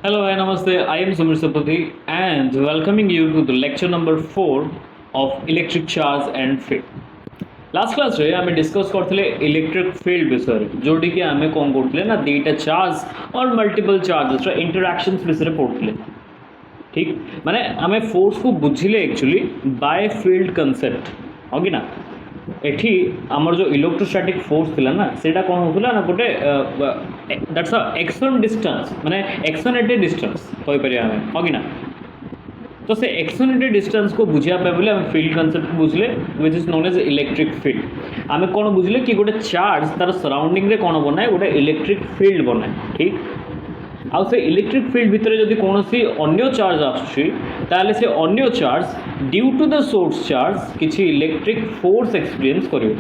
Hello, hi, namaste. I am Sumir Sapati and welcoming you to the lecture number 4 of electric charge and field. Last class रे आम discuss करते electric field विषय जोटी कि आम कौन करते ना दुईटा चार्ज और मल्टीपल चार्जेस इंटरैक्शंस विषय पढ़ुले ठीक माने आम फोर्स को बुझिले एक्चुअली बाय फील्ड कॉन्सेप्ट हाँ कि ना एठी आमर जो इलेक्ट्रोस्टैटिक फोर्स थिला ना सेटा कौन होतला ना गोटे दैट्स अ एक्शन डिस्टेंस माने एक्शन एट ए डिस्टेंस कहि परिया हम हाँ कि ना तो से एक्शन एट ए डिस्टेंस को बुझिया पे बोले हम फील्ड कांसेप्ट बुझले which is known as electric field आम कौन बुझले कि गोटे चार्ज तार सराउंडिंग रे कौन बनाए गोटे इलेक्ट्रिक फील्ड बनाए ठीक आउ से इलेक्ट्रिक फील्ड भितर जदि कौनसी अन्य चार्ज आसुची ताले से अन्य charge due to the source charge किसी इलेक्ट्रिक फोर्स एक्सपीरियंस करियो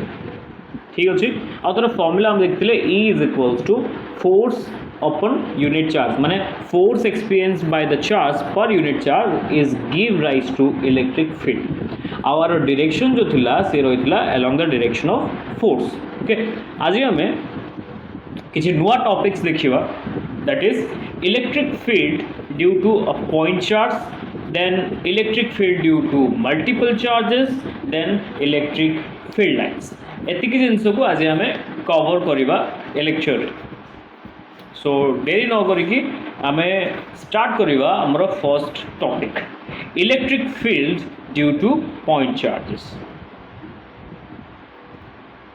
ठीक अच्छे आउ तार फॉर्मूला हम देखते E is equals to force upon unit charge माने force experience by the charge पर unit charge is give rise to electric field आवर डायरेक्शन जो थिला से रहितला along the direction of force okay आज हमें किसी नुआ टॉपिक्स देखिबा that is electric field due to a point charge, then electric field due to multiple charges, then electric field lines. एतिकी जिनस को आज आम कवर करवा लेक्चर सो डेरी न करिकी आम स्टार्ट करवा हमर first topic electric field due to point charges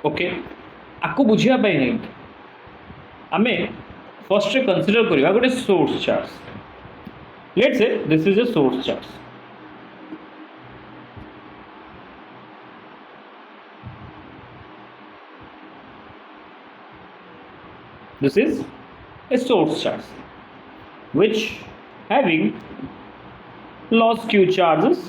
okay आपको बुझिया पाई नहीं आम फर्स्ट कंसीडर करिवा गोटे source charge let's say this is a source charge this is a source charge which having loss q charges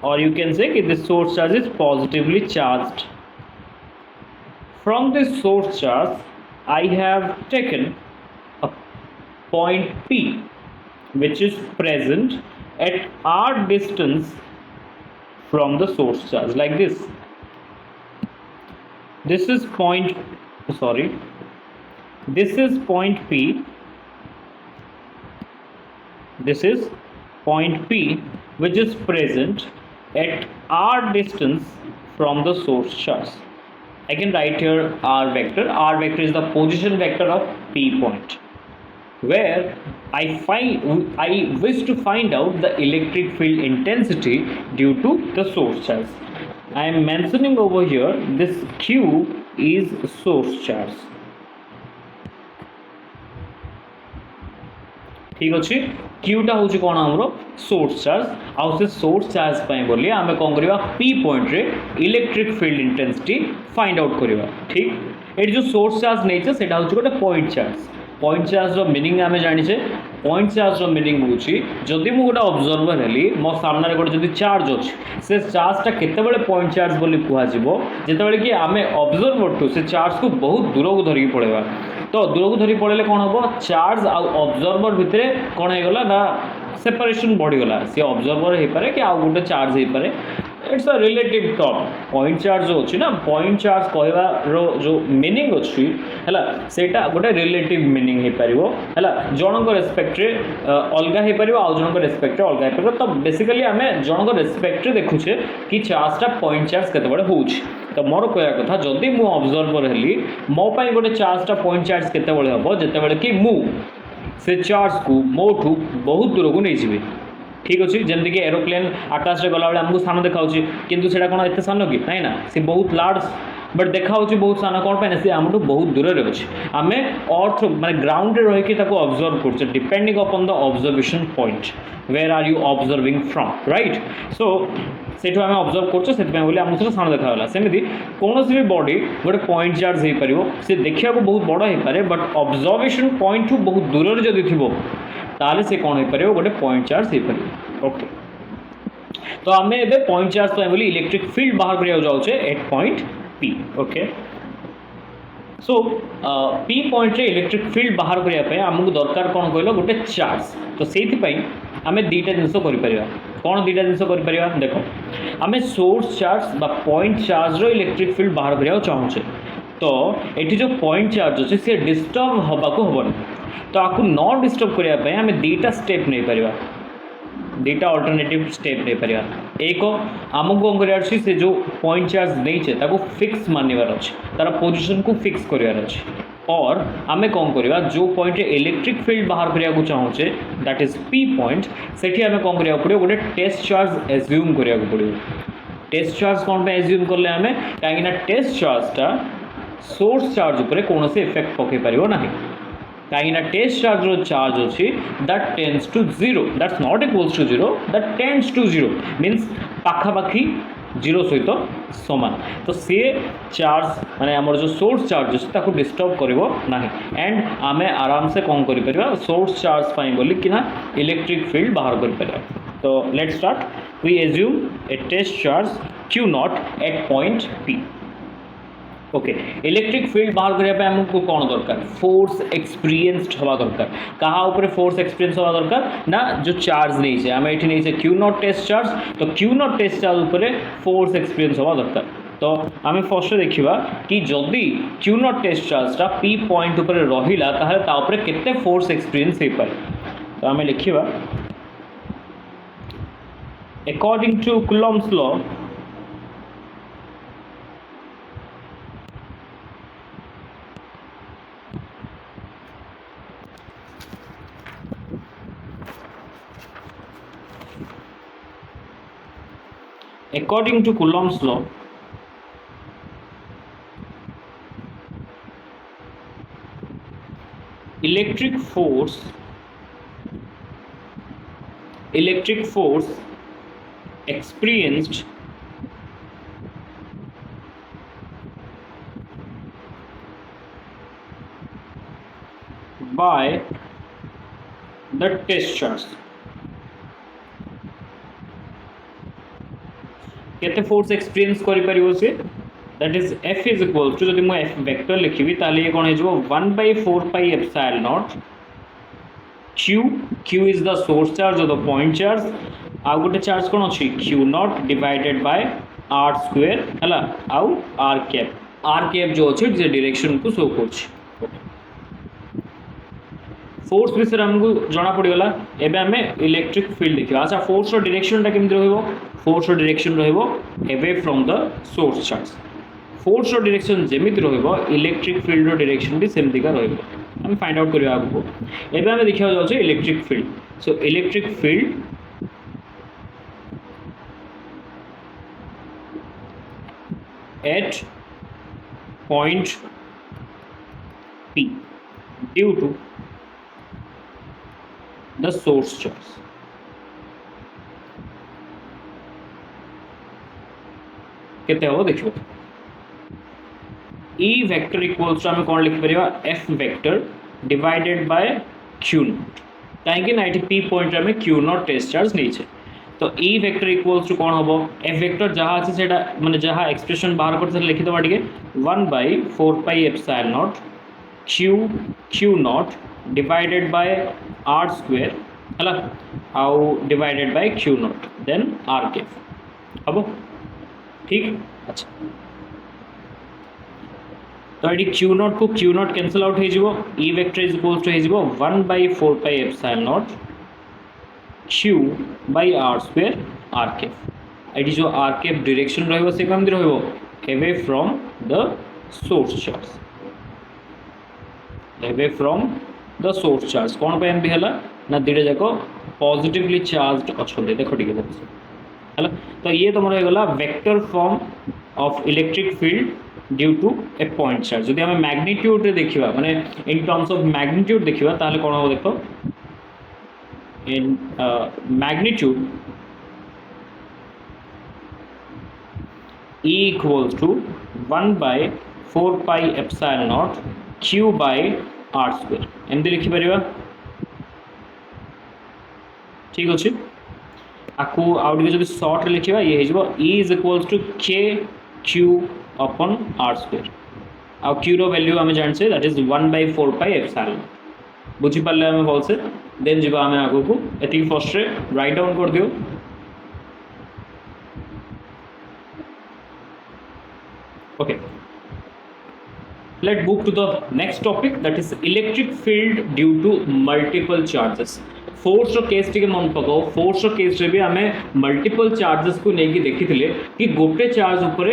or you can say that this source charge is positively charged. From this source charge I have taken a point P which is present at r distance from the source charge like this. This is point this is point P, this is point P which is present at r distance from the source charge. I can write here r vector. R vector is the position vector of P point, where I wish to find out the electric field intensity due to the source charge. I am mentioning over here this Q is source charge. ठीक अच्छे क्यूटा हूँ कौन आमर source charge आउ से source charge बोली आम कौन करवा पी पॉइंट रे electric field intensity find out करवा ठीक ये जो सोर्स चार्ज नहीं से गोटे पॉइंट चार्ज मीनिंग आम जाने पॉइंट चार्ज मीनिंग हूँ जदि मुझे गोटे ऑब्जर्वर हेली मो सामने गोटे जब चार्ज अच्छे से चार्जटा केतबेले पॉइंट चार्ज बोली कहजिवो जेतेबेले कि आम ऑब्जर्वर टू से चार्ज को बहुत दूर को धरिकी पड़ेगा तो दूर को धरी पड़े कौन हम चार्ज आउ ऑब्जर्वर भितर कौन होगा ना सेपरेशन बढ़ीगला सी ऑब्जर्वर हो पारे कि आउ गोटे चार्ज हो पारे it's a relative term point charge जो अच्छी ना पॉइंट चार्ज कहवार जो मीनिंग अच्छी है सेटा गोटे रिलेटिव मीनिंग हो पार है जनक रेस्पेक्ट अलग हो पार आउ जनक रेस्पेक्ट अलग हो पार तो बेसिकली आम जनक रेस्पेक्ट देखुचे कि चार्जटा पॉइंट चार्ज केतबेले होउछि तो मोर कहया कथा जदि मु ऑब्जर्वर हेली मो पाई गोटे चार्जटा पॉइंट चार्ज केतबेले हबो जेतेबेले कि मु से चार्ज को मोठू बहुत दूर को नहीं जीवी ठीक अच्छे जमीक एरोप्लेन आकाश में गला आमको सान देखा किंतु से कौन एत सान कि ना सी बहुत लार्ज बट देखा बहुत सान कौन पाई सी आम बहुत दूर में अच्छे आम अर्थ माने ग्राउंड रही ऑब्जर्व कर depending upon the observation point where are you observing from right so सेठू आम ऑब्जर्व कर आमको से सान देखा सेमती कौन भी बॉडी गोटे पॉइंट चार्ज हो पार से देखा बहुत बड़ हो पारे बट ऑब्जर्वेशन पॉइंट टू बहुत दूर जदि थी ताले से कौन हो पार गोटे पॉइंट चार्ज हो पार ओके तो आम ए पॉइंट चार्ज बोली इलेक्ट्रिक फील्ड बाहर करा जाऊे at point P okay so P point रे इलेक्ट्रिक फील्ड बाहर करने आमको दरकार कौन कहल गोटे चार्ज तो से आम दुईटा जिनस कर कौन दुईटा जिनस कर देख आम सोर्स चार्ज बा पॉइंट चार्ज रो इलेक्ट्रिक फील्ड बाहर करा चाहूचे तो ये जो पॉइंट चार्ज अच्छे सी डिस्टर्ब हवा को हबन तो आपको न डिस्टर्ब करने आम दुईटा स्टेप नहीं पार दुईटा अल्टरनेटिव स्टेप नहीं पार एक आमको कौन करार से जो पॉइंट चार्ज नहीं फिक्स मानवर अच्छे तार पोजिशन को फिक्स करार अच्छे और आम कौन करवा जो पॉइंट इलेक्ट्रिक फील्ड बाहर करने चाहूचे दैट इज पी पॉइंट से आम कौन करा पड़ो गोटे टेस्ट चार्ज एज्यूम करा पड़ो टेस्ट चार्ज कौन पे एज्यूम कले आम कहीं टेस्ट चार्जटा सोर्स चार्ज उपरे कौन से इफेक्ट पकई पार ना कहीं टेस्ट चार्ज रो चार्ज अच्छी that tends to zero that's not equals to zero that tends to zero means पाखापाखी जीरो सहित समान तो सी चार्ज माने आमर जो सोर्स चार्ज अच्छे डिस्टर्ब करिवो नाही एंड आमे आराम से कौन करि परिबा सोर्स चार्ज पाई बोली कि ना इलेक्ट्रिक फील्ड बाहर कर परिबा तो let's start we assume a test charge q naught at point p okay electric field बाहर करने आमको कौन दरकार फोर्स एक्सपीरियंस्ड हवा दरकार कहाँ ऊपर फोर्स एक्सपीरियंस हवा दरकार ना जो चार्ज नहीं है आम ये नहीं क्यू नॉट टेस्ट चार्ज तो क्यू नॉट टेस्ट चार्ज ऊपर फोर्स एक्सपीरियंस हवा दरकार तो आम फर्स्ट देखा कि जदि क्यू नॉट टेस्ट चार्जटा पी पॉइंट ऊपर रहिला ताहले ता ऊपर केते फोर्स एक्सपीरियंस हो पाए तो आम लिखा according to Coulomb's law according to Coulomb's law electric force experienced by the test charge केते फोर्स एक्सपीरियंस करि परिबो से that is f is equal to जदि मैं f वेक्टर लिखिबी ताले ये कोन हेजबो 1/4 pi epsilon naught q is the source charge और द पॉइंट चार्ज आ गोटे चार्ज कोन अछि q naught divided by r square हला आउ r कैप जो अछि जे डायरेक्शन को शो करछि फोर्स विषय हमको जना पड़गला एबे आमे इलेक्ट्रिक फील्ड देखिबा अच्छा फोर्स रो डायरेक्शनटा केमि रहइबो फोर्स रो डायरेक्शन रहइबो away from the source charge force रो डायरेक्शन जेमिति रहइबो इलेक्ट्रिक फील्ड रो डायरेक्शन भी सेमति का रहइबो हम फाइंड आउट करिया आगो एबे आमे देखिया जाउ छै electric field so electric field at point P due to the source charge केते हो देखियो E वेक्टर इक्वल्स टू हमें कौन लिख परिबा F vector divided by Q not काहे ना एटी P पॉइंट रे में Q नॉट टेस्ट चार्ज नहीं छे तो E वेक्टर इक्वल्स टू कौन होबो F वेक्टर जहां আছে सेटा माने जहां एक्सप्रेशन बाहर करते लिखि दबा ठीक 1/4 pi epsilon naught Q naught divided by r square हला आउ divided by Q naught then r cap अब ठीक अच्छा तो ये Q नॉट को Q नॉट कैंसिल आउट हो जिवो E vector is equals to हो जिवो 1/4 pi epsilon naught Q by r square r cap एडी जो r कैप डायरेक्शन रहइबो से कम रहइबो away from the source charge away from the source charge कौन पे एमबी हला ना दिडे जाको पॉजिटिवली चार्ज्ड अछोंदे देखो ठीक है हला तो ये तो मोर गला vector form of electric field due to a point charge जदि हमें मैग्नीट्यूड रे देखिबा माने इन टर्म्स ऑफ मैग्नीट्यूड देखिबा ताले कोन हो देखो in magnitude E equals to 1/4 pi epsilon naught Q by r square एमती लिखि परिबा ठीक अछि आकु आउट के जदि शॉर्ट रे लिखिबा ये हेजबो E is equals to k q upon r square आ q रो वैल्यू हमें जान से दैट इज 1/4 pi epsilon बुझी पाले हमें बोल से देन जिबा हमें आगु को एति फर्स्ट रे राइट डाउन कर दियो okay let's move to the next topic, that is electric field due to multiple charges. Force रो केस टिके मन पकाओ, फोर्स रो केस रे भी हमें मल्टीपल चार्जेस को नेकी देखिथिले कि गोटे चार्ज ऊपर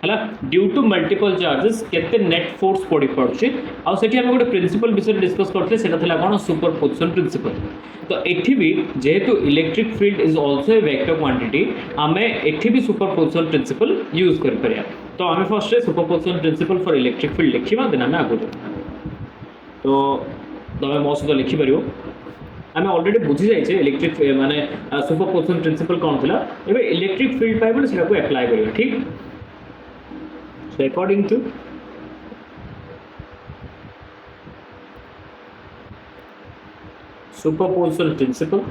हला ड्यू टू मल्टीपल चार्जेस केते नेट फोर्स पड़ी पड़छि आ सेठी हम गोटे प्रिंसिपल विषय डिस्कस करथले सेटा थला कोन सुपरपोजिशन प्रिंसिपल। तो एठी भी जेहेतु electric field is also a vector quantity हमें एठी भी सुपरपोजिशन प्रिंसिपल यूज कर परिया। तो हमें first superposition principle for electric field लिखिबा देना हमें आगो तो तमे मो सहित लिखि परियो। आम अलरेडी बुझी जाइए इलेक्ट्रिक माने सुपरपोजिशन प्रिंसिपल कौन थी एवं इलेक्ट्रिक फील्ड पाइबल से एप्लाई करिया ठीक। So according to superposition principle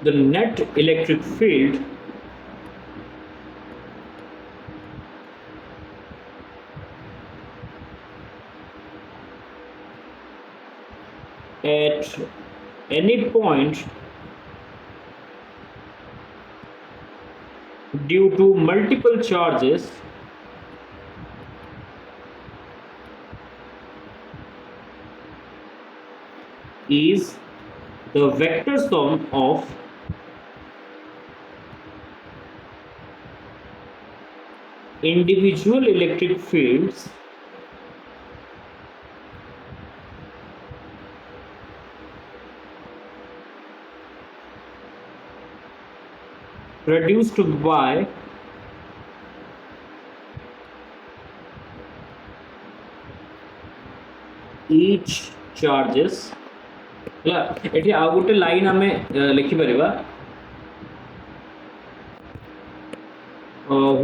the net electric field at any point due to multiple charges is the vector sum of individual electric fields produced by each charges। एठी आ गोटे line हमें लिखि परिबा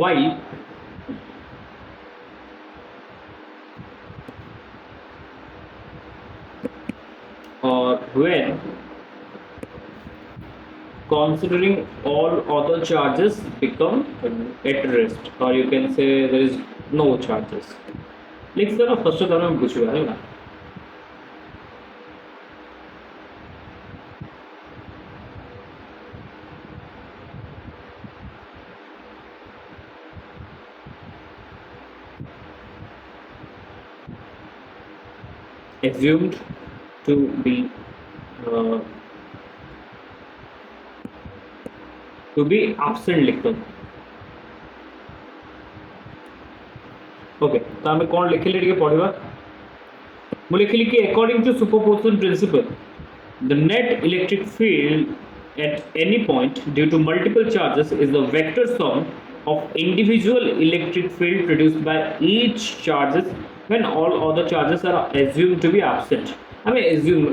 while or when considering all other charges become at rest, or you can say there is no charges। लिख दो first तरह में पूछिबा है ना। assumed to be absent लिख दो। ओके तो हमें कौन लिखिले टिके पढ़िबा। मु लिखिली कि according to superposition principle the net electric field at any point due to multiple charges is the vector sum of individual electric field produced by each charges when all other charges are assumed to be absent। हमें assume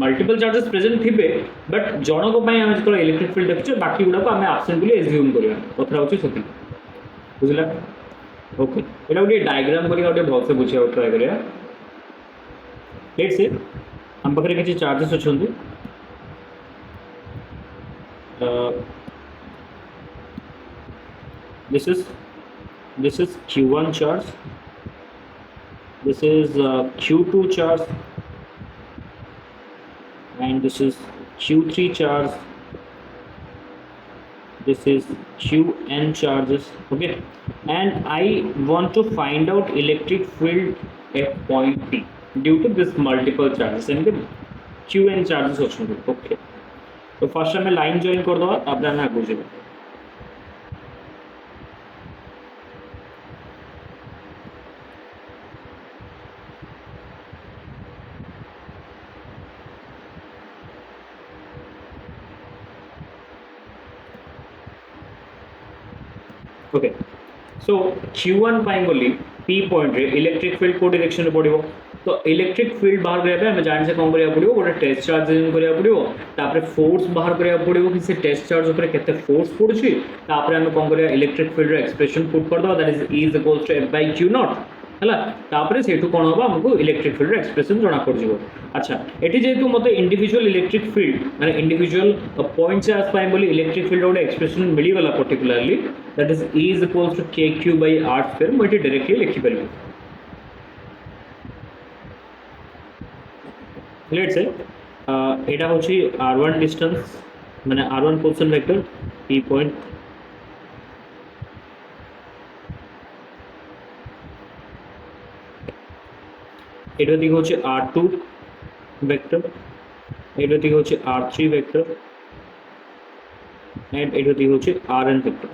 multiple charges present थिबे but जन को पय हम जतो electric field देखियो बाकी गुडा को हमें absent बोली assume करिया कथा होची सती बुझला। ओके एटा गोटे डायग्राम करी गोटे बहुत से बुझिया ट्राई करिया। लेट्स से हम पकरे किछि charges अछंती this is Q1 charge, this is Q2 charge, and this is Q3 charge, this is Qn charges। okay, and I want to find out electric field at point P due to this multiple charges and the Qn charges अछंती। okay, तो first हमें line join कर दो अब हमें आगे जाओ। Okay so Q1 पाई बोली P point रे इलेक्ट्रिक फील्ड को डायरेक्शन रे पड़िबो। तो इलेक्ट्रिक फील्ड बाहर करिया हमें जान से कौन करिया पड़िबो गोटे टेस्ट चार्ज यूज करिया पड़िबो तापर फोर्स बाहर करिया पड़िबो कि से टेस्ट चार्ज ऊपर केते फोर्स पड़छि तापर हमें कौन करिया इलेक्ट्रिक फील्ड रे एक्सप्रेशन पुट कर दो दैट इज E = F/Q0 हला तापर सेठू कोन होबा हमको इलेक्ट्रिक फील्ड रे एक्सप्रेशन जणा पड़ जिवो। अच्छा एठी जेतु मते इंडिविजुअल इलेक्ट्रिक फील्ड माने इंडिविजुअल पॉइंट चार्ज पाई बोली इलेक्ट्रिक फील्ड ओडे एक्सप्रेशन मिली वाला particularly that is E = KQ/R²। मैं एठी डायरेक्टली लिखि परबो। लेट्स से एटा होची R1 डिस्टेंस माने r1 position vector p point এটা দিকে হচ্ছে r2 वेक्टर এটা দিকে হচ্ছে r3 वेक्टर एंड এটা দিকে হচ্ছে rn वेक्टर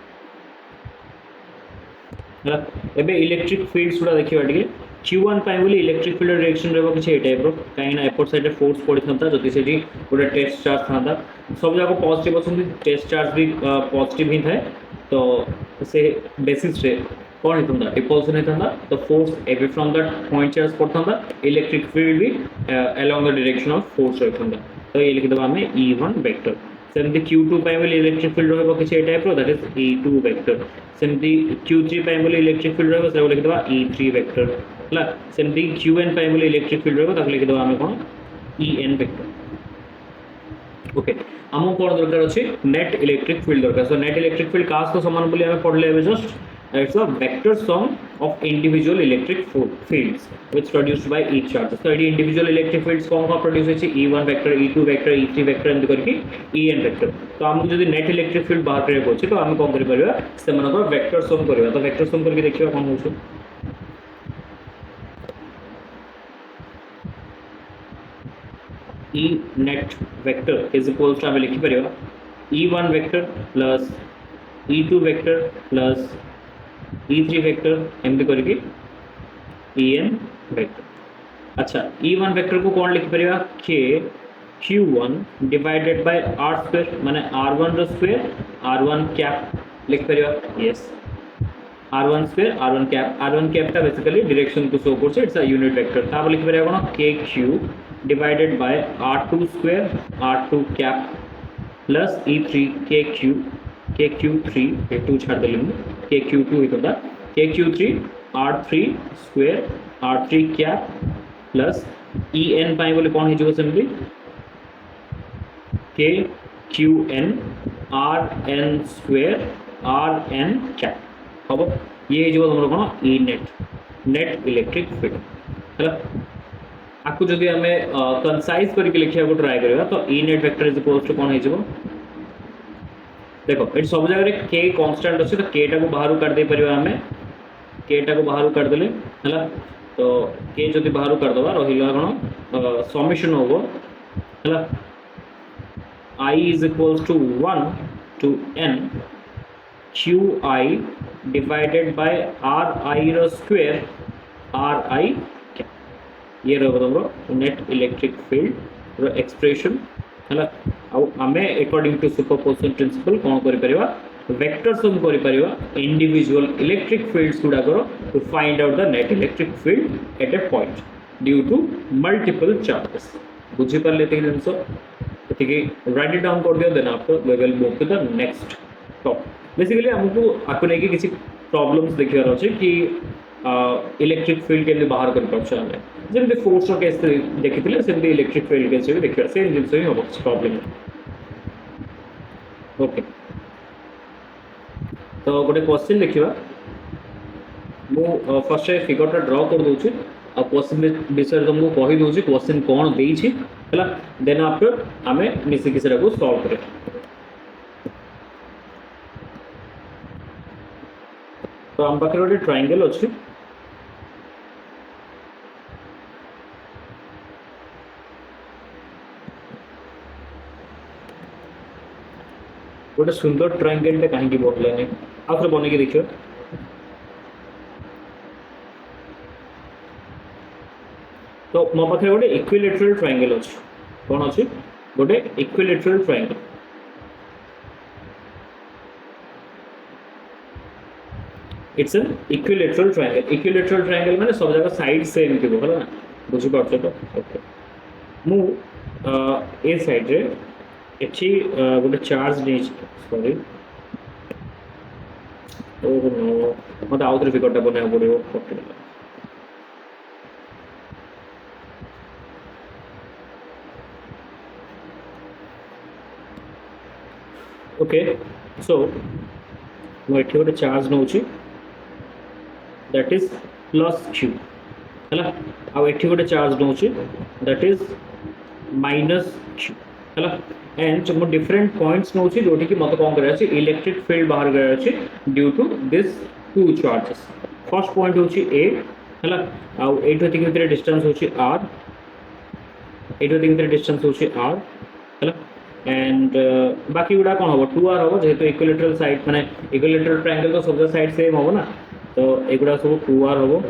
है एबे इलेक्ट्रिक फील्ड्स गुड़ा देखिबा टिके q1 पाइ बोली इलेक्ट्रिक फील्ड डायरेक्शन रहबो किछ ए टाइप रो काहे ना एपोर्ट साइड फोर्स पड़ी थांता जति सेठी गोटे टेस्ट चार्ज थांता सब जाको पॉजिटिव अछन टेस्ट चार्ज भी पॉजिटिव ही थाए तो से बेसिस रे कौन होता डिपोजिशन होता तो force away from that point charge पड़ता इलेक्ट्रिक फील्ड भी along the direction of force रहता तो ये लिख दबा हमें E1 वेक्टर सेमती Q2 पाइ बोली इलेक्ट्रिक फील्ड रहबो किछ ए टाइप रो दैट इज E2 वेक्टर सेमती Q3 पाइ बोली इलेक्ट्रिक फील्ड रहबो से लिख दबा E3 वेक्टर हला सेमती Qn पाइ बोली इलेक्ट्रिक फील्ड रहबो ताके लिख दबा हमें कोन En वेक्टर ओके हमो कोन दरकार अछि नेट इलेक्ट्रिक फील्ड दरकार सो नेट इलेक्ट्रिक फील्ड कास तो समान बोली हमें पढ़ले हमें just it's a vector sum of individual electric fields which produced by each charge so ये individual electric fields कौन कौन produce होची E1 vector E2 vector E3 vector and करके En vector तो हम जदी नेट इलेक्ट्रिक फील्ड बाहर करे होची तो हम कोन करि परबा से मनकर वेक्टर सम करबा तो वेक्टर सम करके देखिबा कोन होची E net vector is equals to हम लिखि परबा E1 vector plus E2 vector plus E3 vector एमती करके En वेक्टर अच्छा E1 वेक्टर को कौन लिखि परिबा k q1 divided by r square माने r1 रो स्क्वायर r1 कैप लिखि परिबा yes r1 square r1 cap ता बेसिकली डायरेक्शन को शो करছে इट्स अ यूनिट वेक्टर ता लिखि परिबा कोन kq divided by r2 square r2 cap plus E3 kq3 ये 2 छाड़ देलु kq2 होता kq3 r3 square r3 cap plus En पाइ बोले कौन हिजो simply kqn rn square rn cap हबो ये हिजो हमरो कोन E नेट इलेक्ट्रिक फील्ड हला आकु जदि हमें कंसाइज करके लिखिया को ट्राई करबा तो E net vector is equal to कौन हिजो देखो ये सब जगह k कांस्टेंट अछि तो k टा को बाहर कर दे परिबा हमें k टा को बाहर कर देले हला तो k जदि बाहर कर दबा रहिला कोन समेशन होबो हला I is equals to 1 to n qi divided by ri रो स्क्वायर ri ये रहबो तमरो नेट इलेक्ट्रिक फील्ड रो एक्सप्रेशन हला आमे अकॉर्डिंग टू सुपरपोजिशन प्रिंसिपल कोन करि परिबा वेक्टर सम करि परिबा इंडिविजुअल इलेक्ट्रिक फील्ड्स गुडा करो to find out the net electric field at a point due to multiple charges बुझि पर लेते हैं सो ठीक है राइट इट डाउन कर दियो then after we will move to the next topic basically हमको आको नै कि किसी प्रॉब्लम्स देखियार अछि कि इलेक्ट्रिक फील्ड के बाहर कर परछ हमें जेमते फोर्स रो केस देखिथिले सेमते इलेक्ट्रिक फील्ड केस भी देखिया सेम जिंस ही होबो प्रॉब्लम ओके तो गोटे क्वेश्चन देखिबा मु फर्स्ट फिगर टा ड्रा कर दोछि आ क्वेश्चन विषय तुमको कहि दोछि क्वेश्चन कोन देइ छी हला देन आफ्टर हमें मिसी के सेरा को सॉल्व करे तो हम पाखे गोटे ट्रायंगल अछि गोटे सुंदर ट्रायंगल टे कहीं बोलने आखिर बने के देखियो तो मो पाखे गोटे इक्विलेटरल ट्रायंगल अछि कोन अछि गोटे equilateral triangle it's an equilateral triangle माने सब जगह साइड सेम थिबो हला ना बुझि पाछो तो ओके मु ए साइड रे एची गोटे चार्ज नै सॉरी ओ नो मत आउटर फिगरटा बना पड़िबो ओके ओके सो मु एठी गोटे चार्ज नउची दैट इज प्लस q हला आ एठी गोटे चार्ज नउची दैट इज माइनस q है एंड मो डिफरेंट पॉइंट्स नौची जोटी कि मत कौन कराया इलेक्ट्रिक फील्ड बाहर कराया due to this two charges first point होची ए है आउ एठो थी भितर डिस्टेंस होची आर एठो थी भितर डिस्टेंस होची आर है एंड बाकी गुड़ा कौन हम 2r हम जेहेतु इक्विलेटरल साइड माने इक्विलेटरल ट्रायंगल तो सब साइड सेम हम ना तो एगुड़ा सब 2r हम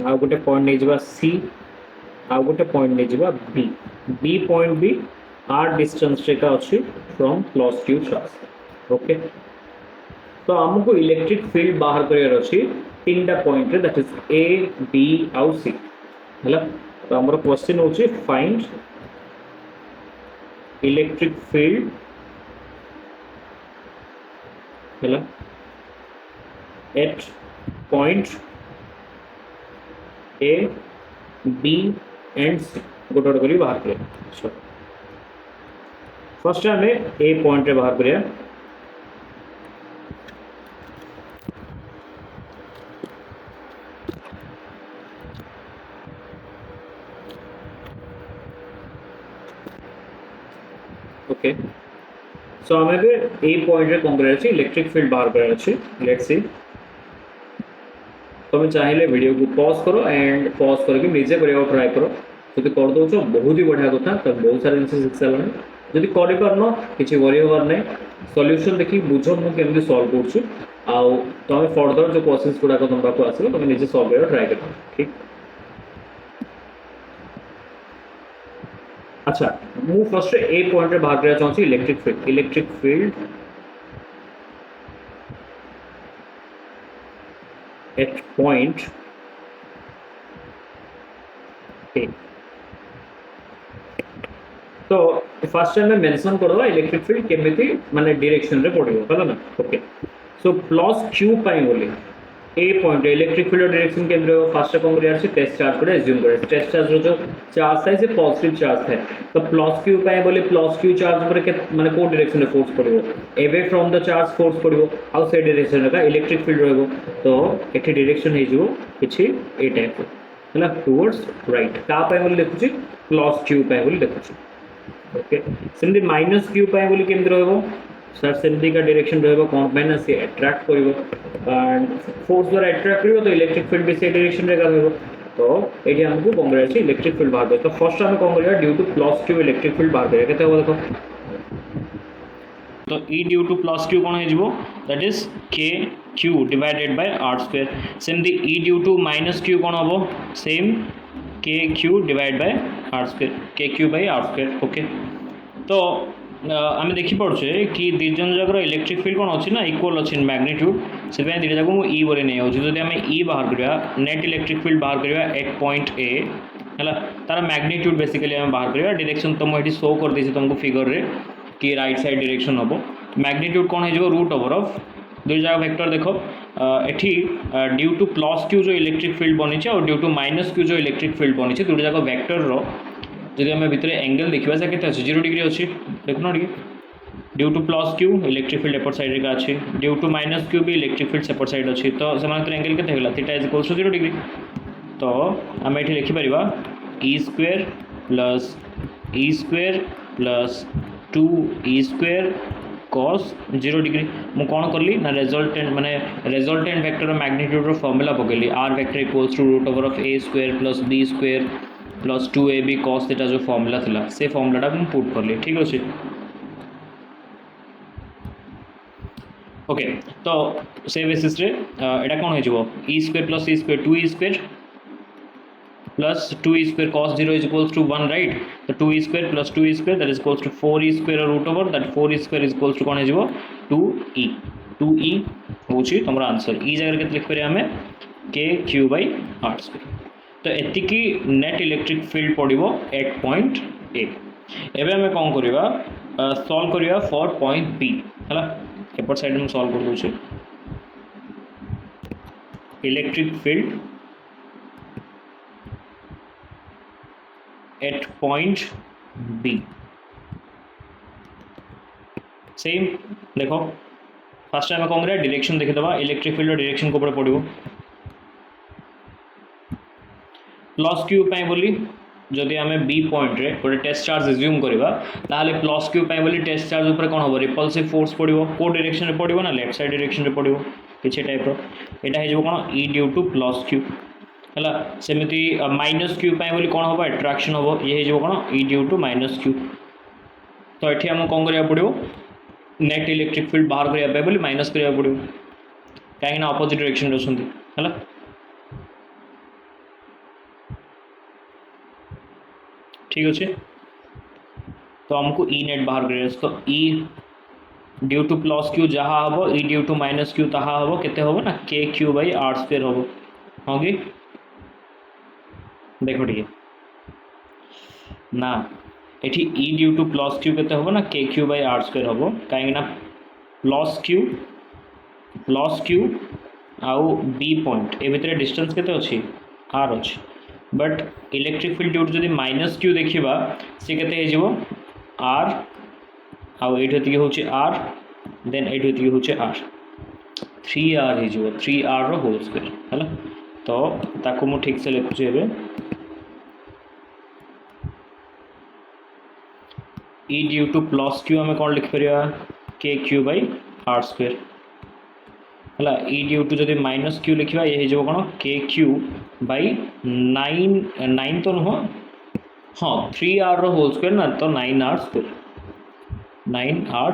आ गोटे पॉइंट नहीं जावा सी आ गोटे पॉइंट नहीं जावा बी बी पॉइंट बी आर डिस्टेंस रे का अच्छी from plus Q charge okay तो हमको इलेक्ट्रिक फील्ड बाहर करियर अच्छी तीनटा पॉइंट रे दैट इज ए बी आउ सी हैला तो हमर क्वेश्चन होची फाइंड इलेक्ट्रिक फील्ड हैला at point A B and C गोटे गोटे करी बाहर करिया फर्स्ट आम ए पॉइंट रे बाहर करिया ओके सो आम ए पॉइंट रे कौन कराया इलेक्ट्रिक फील्ड बाहर कराया लेट्स सी तुम चाहिए वीडियो को पॉज करो एंड पॉज करके निजे करने ट्राए करो जब कर दौ बहुत ही बढ़िया कथा तो बहुत सारा जिन शिख सारे जब करन कि वरी हबार ना सॉल्यूशन देखिए बुझ मुझे सॉल्व कर तुम फर्दर जो क्वेश्चंस गुड़ाक तुम पाक आस तुम निजे सॉल्व कर ट्राए कर ठीक अच्छा मु फर्स्ट ए पॉइंट बाहर करा चाहूँ electric field at point A तो फर्स्ट टाइम में मेंशन कर दो इलेक्ट्रिक फील्ड केमिति माने डायरेक्शन रे पड़ियो हला ना ओके सो प्लस q पाई बोली ए पॉइंट इलेक्ट्रिक फील्ड डायरेक्शन केंद्र फर्स्ट कौन करिया छै टेस्ट चार्ज को एज्यूम करे टेस्ट चार्ज रो जो चार्ज है से पॉजिटिव चार्ज है तो प्लस q पाई बोले प्लस q चार्ज पर के माने को डायरेक्शन रे फोर्स पड़ियो away from the charge force पड़ियो आउ से डायरेक्शन का इलेक्ट्रिक फील्ड रहबो तो एठी डायरेक्शन हे जिवो किछि ए टाइप हला टुवर्ड्स राइट का पाई बोले लिखु छी प्लस q पाई बोले लिखु छी ओके सिंपली माइनस q पाई बोले केंद्र रहबो सर सेमती का डायरेक्शन रहबो कौन माइनस से अट्रैक्ट करिवो एंड फोर्स द्वारा अट्रैक्ट करिवो तो इलेक्ट्रिक फील्ड भी से डायरेक्शन रे रहबो तो एठी हमको कौन करे छै इलेक्ट्रिक फील्ड बाहर तो फर्स्ट हम कौन करिया due to plus q electric field बाहर करिया केते हो देखो तो E due to plus q कौन हे जिवो that is k q divided by r square सेमती E due to minus q कौन हबो same k q divide by r square k q by r square okay तो आम देखी पड़े कि दिजन जगह इलेक्ट्रिक फील्ड कौन अच्छी ना इक्वल अच्छी मैग्नीट्यूड से दुटा जाक मुझे ई बोली नहीं आदि आम ई बाहर करवा नेट इलेक्ट्रिक फील्ड बाहर करवा एट पॉइंट ए है तार मैग्नीट्यूड बेसिकली आम बाहर करवा डायरेक्शन तो मुझे शो कर दी तुमको फिगर रे कि राइट साइड डायरेक्शन हम मैग्नीट्यूड कौन हो रूट ओवर ऑफ दुई जगह वेक्टर देख eighty due to plus Q जो इलेक्ट्रिक फील्ड बनी और ड्यू टू माइनस क्यू जो इलेक्ट्रिक फील्ड बनी दुटा जाक वेक्टर जब आम भितर एंगल देखा से के 0 डिग्री अच्छी देखना टे due to plus Q electric field एपट साइड का अच्छी ड्यू टू माइनस क्यू भी इलेक्ट्रिक फील्ड सेपट साइड अच्छी तो से एंगल के theta is equals to 0 degree तो आम ये लिखिपर E square plus 2e square cos 0 degree मु कौन कली ना रिजल्टेंट माने रिजल्टेंट वेक्टर मैग्नीट्यूड फॉर्मूला पकेली R vector equals to root over of a square plus b square plus 2ab cos theta जो फॉर्मूला थिला से फॉर्मूलाटा मुझे पुट करली ठीक अच्छे ओके तो से बेसिस रे एटा कौन हो E square plus E square 2e square plus 2e square cos 0 is equals to 1 right तो 2e square plus 2e square that is equals to 4e square root over that 4e square is equals to कौन हो 2e होची तुमरा answer ई जगह के लिख परिया हमें k q by r square तो एतिकी नेट इलेक्ट्रिक फील्ड पड़ो एट पॉइंट ए एवं आम कौन करवा सॉल्व करवा फॉर पॉइंट बी है एपट साइड में सॉल्व कर दूसरे electric field at point B same देखो फर्स्ट टाइम कौन करा डायरेक्शन देखीदे इलेक्ट्रिक फील्ड डायरेक्शन को पड़ो प्लस क्यू बोली जदि आम बी पॉइंट रे गोटे टेस्ट चार्ज एज्यूम करवा ताहले प्लस क्यू बोली टेस्ट चार्ज ऊपर कौन हम रिपल्सिव फोर्स पड़ो को डायरेक्शन में पड़ो ना लेफ्ट साइड डायरेक्शन में पड़ो किसी टाइप यहाँ हो कौन ई ड्यू टू प्लस क्यू है सेमती माइनस क्यू बोली कौन हम एट्राक्शन हम ये हो कौन ई ड्यू टू माइनस क्यू तो ये आम कौन करा पड़ो नेट इलेक्ट्रिक फील्ड बाहर करने माइनस करा पड़ो कहीं अपोजिट डायरेक्शन है ठीक अच्छे तो हमको ई नेट बाहर कर तो ई ड्यू टू प्लस क्यू जहाँ हम ई ड्यू टू माइनस क्यू ताहा हम केते हम ना के क्यू बाई आर स्क्वायर हम हाँ कि देखो टे ना ये ई ड्यू टू प्लस क्यू केते हम ना के क्यू बाई आर स्क्वायर हम कहीं प्लस क्यू आउ बी पॉइंट ए भितर डिस्टेंस केते अच्छी आर अच्छी but electric field due to जब माइनस क्यू देखा सी के आर आउ ये हूँ आर देन ये हूँ आर 3R हो 3R रो होल स्क्वायर है तो ताको मु ठीक से लिखुची एबे ई ड्यू टू प्लस क्यू आम कौन लिखिपर के क्यू बाई आर स्क्वायर है ई ड्यू टू जब माइनस क्यू लिखा ये हो कौन के क्यू बाई 9 तो नुह हाँ 3R रो होल स्क्वायर ना तो 9R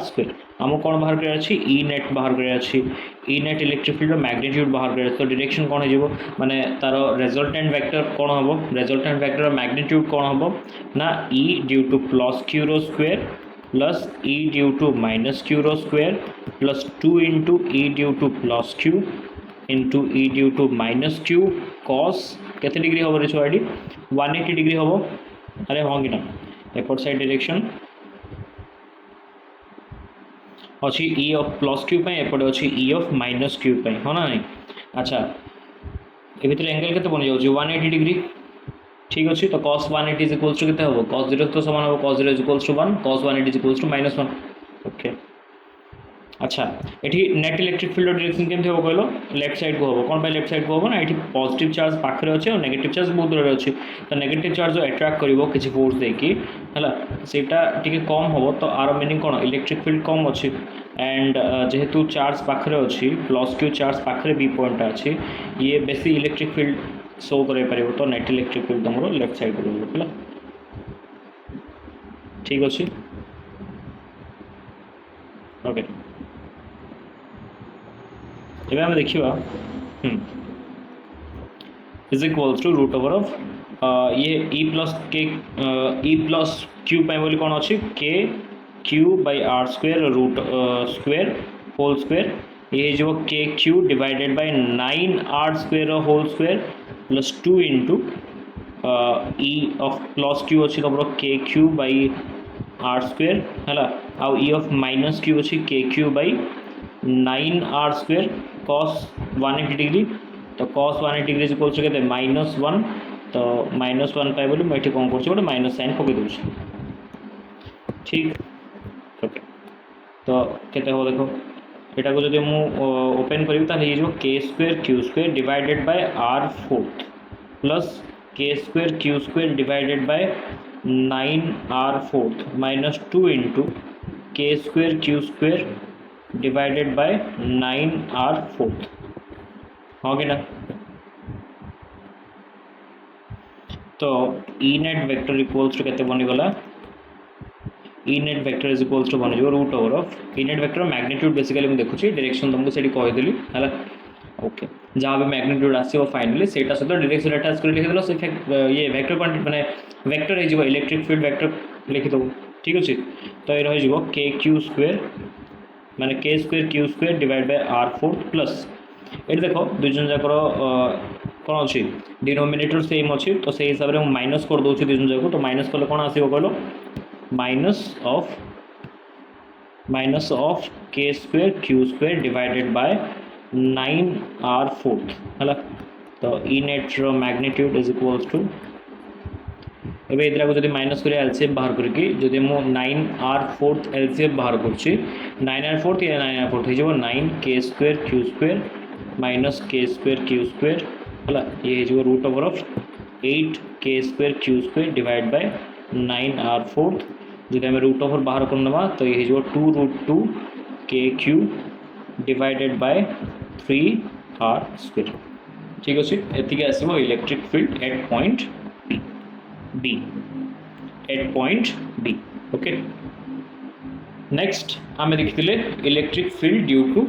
स्क्वायर आम कौन बाहर कर ई नेट बाहर कर E net electric field magnitude बाहर कर तो डायरेक्शन कौन हो माने तार रिजल्टेंट वेक्टर कौन हम रिजल्टेंट वेक्टर मैग्नीट्यूड कौन हम ना E due to plus Q रो square plus E due to minus Q रो square plus 2 into E due to plus Q into E due to minus Q cos केते degree हम रिचुआडी 180 degree हम अरे हाँ कि ना एपट साइड डायरेक्शन अच्छी ई ऑफ प्लस क्यू एपटे अच्छी ई ऑफ माइनस क्यू हाँ ना नहीं अच्छा ये भितर एंगल के बन जाऊँ 180 डिग्री ठीक अच्छे तो cos 180 इज इक्वल्स टू केते हम cos 0 तो समान हम cos 0 is equals to 1 cos 180 is equals to -1 okay अच्छा ये नेट इलेक्ट्रिक फील्ड डायरेक्शन केमती हम कहल लेफ्ट साइड को हम कौन लेफ्ट साइड को हम ना ये पॉजिटिव चार्ज पाखे अच्छे और नेगेटिव चार्ज बहुत दूर अच्छे तो नेगेटिव चार्ज जो अट्राक्ट कर किसी फोर्स देकी है सेटा टी कम हम तो आर मीनिंग कौन इलेक्ट्रिक फील्ड कम अच्छी एंड जेहेतु चार्ज पाखे अच्छी प्लस क्यू चार्ज पाखे बी पॉइंट अच्छी ये बेसी इलेक्ट्रिक फील्ड शो कर तो नेट इलेक्ट्रिक फील्ड तुम लेफ्ट साइड को है ठीक अच्छे ओके एवं आम देखा is equals to root over of ये ई प्लस क्यू बोली कौन अच्छी k q by r square root square whole square ये जो k Q divided by 9R square whole square plus 2 into E of plus q अच्छी तुम के q by r square है आउ ई ऑफ माइनस क्यू अच्छी k q by 9R square cos 180 degree तो cos 180 degree equals to केते -1 तो -1 पाए बोली मैं कौन कर माइनस साइन पकई दूसरी ठीक ओके तो केते हो देखो यहाँ को जब मुझे ओपन करी K square Q square divided by R4 plus K square Q square divided by 9R4 -2 into K square Q square divided by 9R4 हाँ कि ना तो E net vector equals to केते बनीगला E net vector is equals to बन जाओ root over of E net vector magnitude basically मुझे देखुची डायरेक्शन तुमको से कहीदेली है ओके जहाँ भी मैग्नीट्यूड आसो फाइनली से सहित डायरेक्शन अटैच कर लिखिदेल से ये वेक्टर क्वांटिटी माने वेक्टर हो इलेक्ट्रिक फील्ड वेक्टर लिखिदेव ठीक अच्छे तो ये रही के क्यू स्क्वायर माने के square Q square divide by R4 plus ये देखो दुई जन जाकर कौन अच्छी डिनोमिनेटर सेम अच्छी तो से हिसाब से माइनस कर दूसरी दुई जन जाक तो माइनस कले कौन आसो कहल minus of K square Q square divided by 9R4 है तो ई नेट रो मैग्नीट्यूड इज इक्वल्स टू एवं इधर को जब माइनस कर एलसीएम बाहर करके जब मु 9R4 एलसीएम बाहर कर 9R4 या 9R4 हो 9 k square Q square minus k square Q square है ये हो root over of 8k² q² divide by 9r4 जो आम रूट ओवर बाहर करना तो ये हो 2√2k³ डिवाइडेड बाय 3r²। ठीक अच्छे एतिक आसो electric field at point B okay. Next आम देखते electric field due to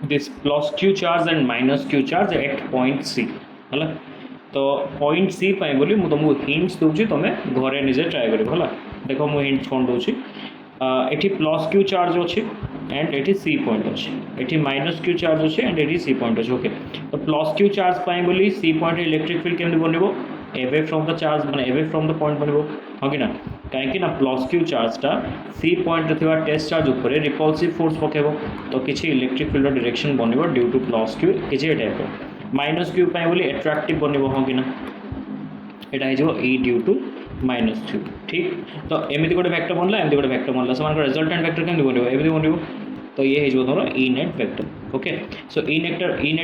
this plus Q charge and minus q charge at point C है। तो पॉइंट सी बोली मुझे तुमको हिंट्स दूसरी तुम्हें घरे निजे ट्राए कर देख मुझे हिंट्स कौन दूसरी एटी प्लस क्यू चार्ज अच्छे एंड एटी सी पॉइंट अच्छे एटी माइनस क्यू चार्ज अच्छे एंड एटी सी पॉइंट अच्छे ओके। तो प्लस क्यू चार्ज बोली सी पॉइंट इलेक्ट्रिक फील्ड केमती बनब एवे फ्रॉम द चार्ज माने एवे फ्रॉम द पॉइंट बनब हाँ कि ना कहीं प्लस क्यू चार्जटा सी पॉइंट थी टेस्ट चार्ज उपर रिपल्सिव फोर्स पकेब तो किसी इलेक्ट्रिक फील्ड डायरेक्शन बनब ड्यू टू प्लस क्यू किसी टाइप माइनस क्यू बोली एट्राक्टिव बनब हाँ कि ना यहाँ हो ई ड्यू टू माइनस क्यू। ठीक तो एमती गोटे फैक्टर बनला एमती गोटे फैक्टर बनला से रिजल्टेंट फैक्टर केमती बनब एमती बनब तो ये हो तुम ई नेट फैक्टर ओके। सो ई नेट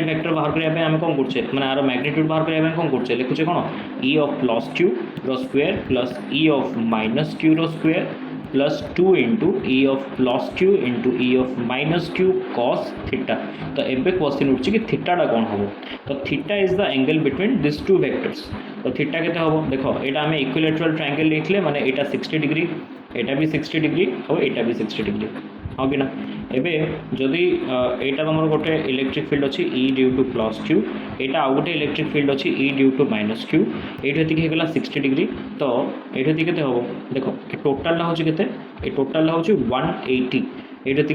फैक्टर बाहर करने आम कौन करछे माने आर मैग्नीट्यूड बाहर करने कौन करछे लिखुचे कौन ई ऑफ प्लस क्यू रो square plus E of minus Q रो square plus 2 into E of plus Q into E of minus Q cos theta. तो एबे क्वेश्चन उठছে कि थीटाटा कौन हम तो theta is the angle between this two vectors. तो थीटा केते हम देखो एटा आम इक्विलेटरल ट्रायंगल लिखले माने एटा 60 डिग्री एटा भी 60 डिग्री और एटा भी 60 डिग्री हाँ कि ना। एबे जदि एटा तुम गोटे इलेक्ट्रिक फील्ड अच्छी ई ड्यू टू प्लस क्यू एटा आउ गोटे इलेक्ट्रिक फील्ड अच्छी ई ड्यू टू माइनस क्यू ये होगा 60 डिग्री तो ये के हम देख टोटाल हूँ के टोटाल हूँ 180 ये जब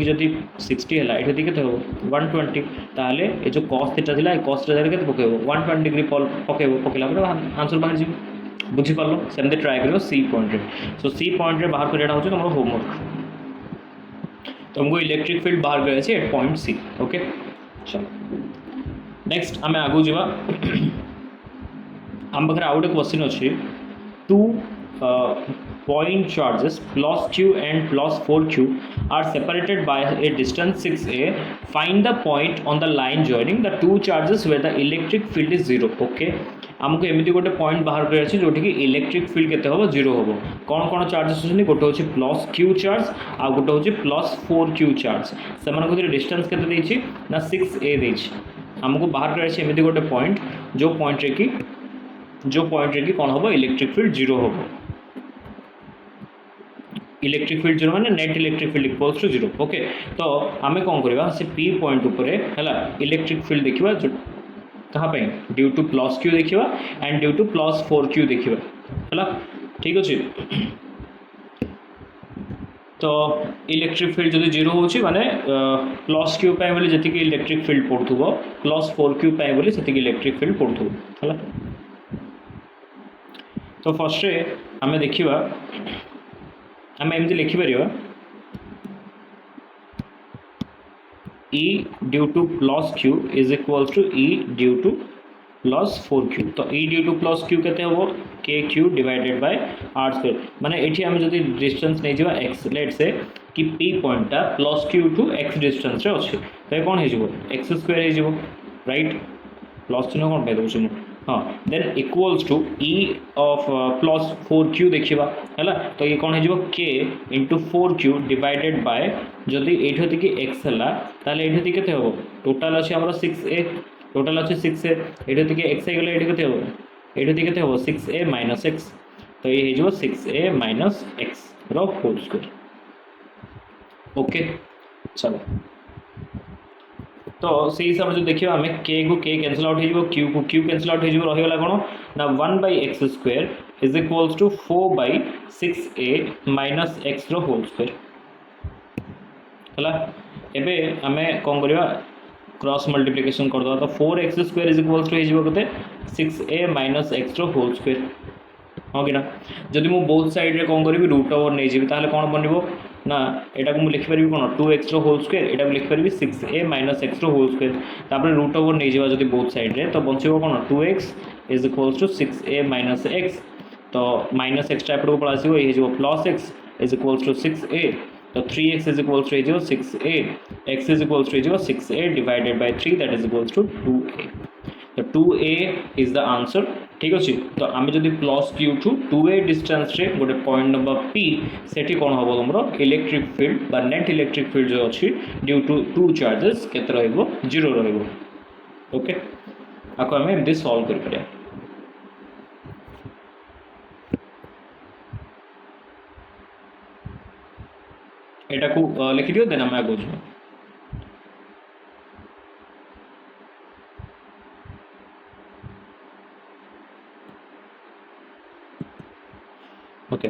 60 है ये के हम 120 ताहले ये जो कॉस थीटा था कॉस थीटा के पकेब 120 डिग्री पकेला आंसर बाहर जी बुझीपार सेमती ट्राए कर C point. So C point बाहर कराटा हूँ तुम होमवर्क तुमको इलेक्ट्रिक फील्ड बाहर कर एट पॉइंट सी ओके। चलो नेक्स्ट आम आगू जावा आम पाखे आउ गोटे क्वेश्चन अच्छे two point charges plus q and plus 4q are separated by a distance 6a find the point on the line joining the two charges where the electric field is 0 okay. आमको एमती गोटे point बाहर कर जो कि electric field केते हम 0 हम कौन कौन चार्जेस अच्छे गोटे हूँ प्लस क्यू चार्ज आ गोटे हूँ प्लस 4q चार्ज से डिस्टेंस के ना 6a देछि आमको बाहर कर एमती गोटे पॉइंट जो पॉइंट रे कि कौन हम इलेक्ट्रिक फील्ड 0 हम इलेक्ट्रिक फील्ड 0 माने net electric field equals to 0 okay. तो आम कौन करवा से पी पॉइंट उपरे है इलेक्ट्रिक फील्ड देखा कहाँ ड्यू टू प्लस क्यू देखा and due to plus 4q देखा है ठीक अच्छे। तो इलेक्ट्रिक फील्ड जब 0 हो माने प्लस क्यू बोली जी इलेक्ट्रिक फील्ड पड़ुव प्लस 4q बोली से इलेक्ट्रिक फील्ड पड़ुव है। तो फर्स्ट आम देखा आम एमती लिखिपर E due to plus q is equals to E due to plus 4q। तो E due to plus q के हम kq डिवाइडेड बाय r² माने ये आम जब डिस्टेंस नहीं जावा x लेट से कि P पॉइंटा plus Q two x distance रे अच्छे तो ये कौन हो x² हो राइट प्लस चिन्ह कौन पे दूसरी हाँ then equals to E of plus 4q देखा है तो ये कौन हो k into 4q divided by जदि ये कि x है ये के हम टोटाल अच्छे आम 6a टोटाल अच्छे 6a ये x होगा ये के हम 6a माइनस x तो ये हो 6a minus x whole square okay. चलो तो से हिसाब से देखिए आम के को के कैंसल आउट हो क्यू को क्यू कैंसल आउट हो रहीगला कौन ना 1/x² is equals to 4/6a minus x whole square है। एबे आम कौन करवा क्रॉस मल्टीप्लिकेशन करदे तो 4x² इज इक्वल्स टू होते 6a minus x whole square हाँ कि ना। जदि मु बोथ साइड रे कौन करी रूट ओवर नहीं जी ताले कौन बनब ना एटा को लिखिपारि कौन 2x होल स्क्वायर एटा को लिखिपारि 6a minus x whole square तापर रूट ओवर नहीं जावा जदि बोथ साइड रे तो बंचो कौन 2x is equals to 6a minus x तो माइनस x टाइप को पड़ा आसीबो ये जो plus x is equals to 6a तो 3x is equals to 6a x is equals to 6a divided by 3 that is equals to 2a। तो 2a is the answer ठीक अच्छे। तो आम जब plus Q to 2a distance रे गोटे point number p सेठी कौन हम तुम इलेक्ट्रिक फील्ड बा नेट इलेक्ट्रिक फील्ड जो अच्छी ड्यू टू टू चार्जेस केते रहइबो 0 रहइबो। ओके आपको आम एमती सॉल्व कर पारे। एटा को लिखि दियो देन आम आगो जो ओके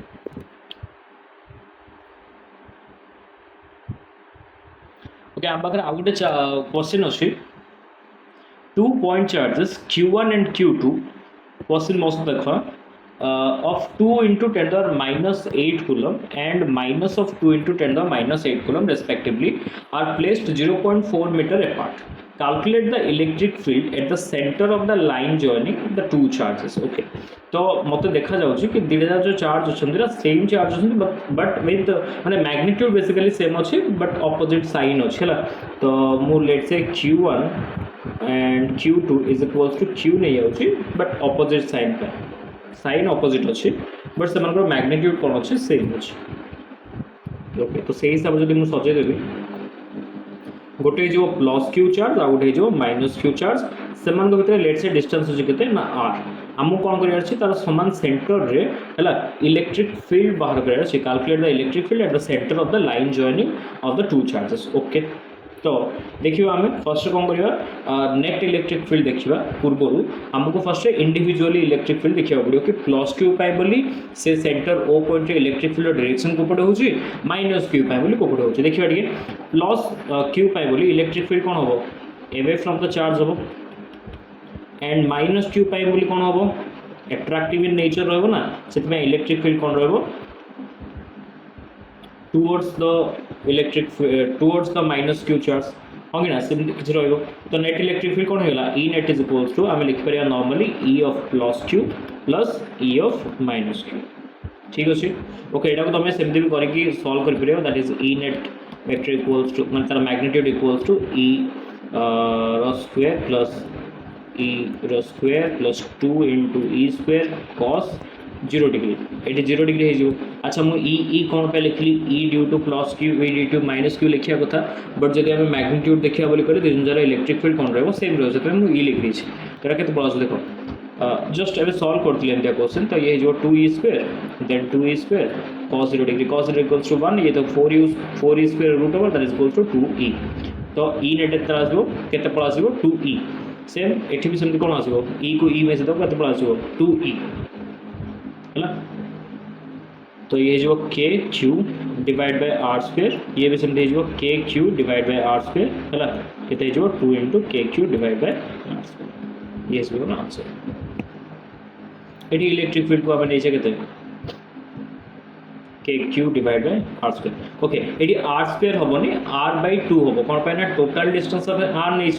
ओके आम पाखे आउ गोटे क्वेश्चन अच्छी 2 point charges Q1 and Q2 question मस्त देख of 2 into 10 to the minus 8 coulomb and minus of 2 into 10 to the minus 8 coulomb respectively are placed 0.4 meter apart. Calculate the electric field at the center of the line joining the two charges. Okay. तो मत देखा जाउछि कि दिटा जो charge अछन same charge अछन but with माने magnitude basically same अछि बट ऑपोजिट साइन अछि हला। तो मु let's say Q1 and Q2 is equals to Q नै जाउछि बट ऑपोजिट साइन पे साइन ऑपोजिट अच्छे बट से मैग्नीट्यूड कौन अच्छे सेम अच्छे। ओके तो से हिसाब से जब मुझे सजेदेवी गोटे जो प्लस क्यू चार्ज आ गोटे जो माइनस क्यू चार्ज से भर लेट से डिस्टेंस अच्छे के आर आमको कौन कर तार सामान सेंटर रे है इलेक्ट्रिक फील्ड बाहर कर calculate the electric field at the centre of the line joining of the two charges. Okay तो देखिए आम फर्स्ट कौन करवा नेट इलेक्ट्रिक फील्ड देखा पूर्वर आमको फर्स्ट इंडिविजुअली इलेक्ट्रिक फील्ड देखा पड़ो कि प्लस क्यू पाए बोली से सेंटर ओ पॉइंट इलेक्ट्रिक फील्ड डायरेक्शन कोपटे हो माइनस क्यू पाए बोली कोपटे हो देखिए टे प्लस क्यू पाए बोली इलेक्ट्रिक फील्ड कौन हम एवे फ्रॉम द चार्ज हम एंड माइनस क्यू पाए बोली कौन हम एट्राक्टिव इन नेचर रहा से इलेक्ट्रिक फील्ड कौन रहा towards the minus q charge हाँ कि ना किसी रही तो नेट इलेक्ट्रिक फील्ड कौन होगा E net is equals to आम लिखिपर normally E of plus q plus E of minus q ठीक अच्छे। ओके यहाँ तुम सेमती भी करके सॉल्व कर पार that is E net vector equals to मैं तार magnitude equals to E square plus E square plus 2 into E square cos 0 degree ये 0 डिग्री हो। अच्छा मुझे ई कौन पे लिखली E due to plus Q E due to minus Q लिखा कथा बट जब आम मैग्नीट्यूड देखा बोली करें दुई जरा इलेक्ट्रिक फील्ड कौन रहा सेम रही मुझे ई लिख देती तो ये प्लस देख जस्ट एवं सॉल्व करती क्वेश्चन तो ये जो 2e square then 2e square cos 0 degree cos 0 equals to 1 ये तो 4e square root over that is equals to 2e तो ई नेट के पड़ा आसो 2e सेम एठी भी सेमती कौन आसो ई को ई में से के पड़ा आसो 2e है ना। तो ये जो k q divide by r square ये भी सेमती जो k q divide by r square है ना ये जो 2 into k q divide by r square ये इसमें आंसर ये इलेक्ट्रिक फील्ड को आप नीचे कहते हैं k q divide by r square. Okay ये आर स्क्वायर हमनी आर बाय 2 हम कौन पाए ना टोटल डिस्टेंस आर नहीं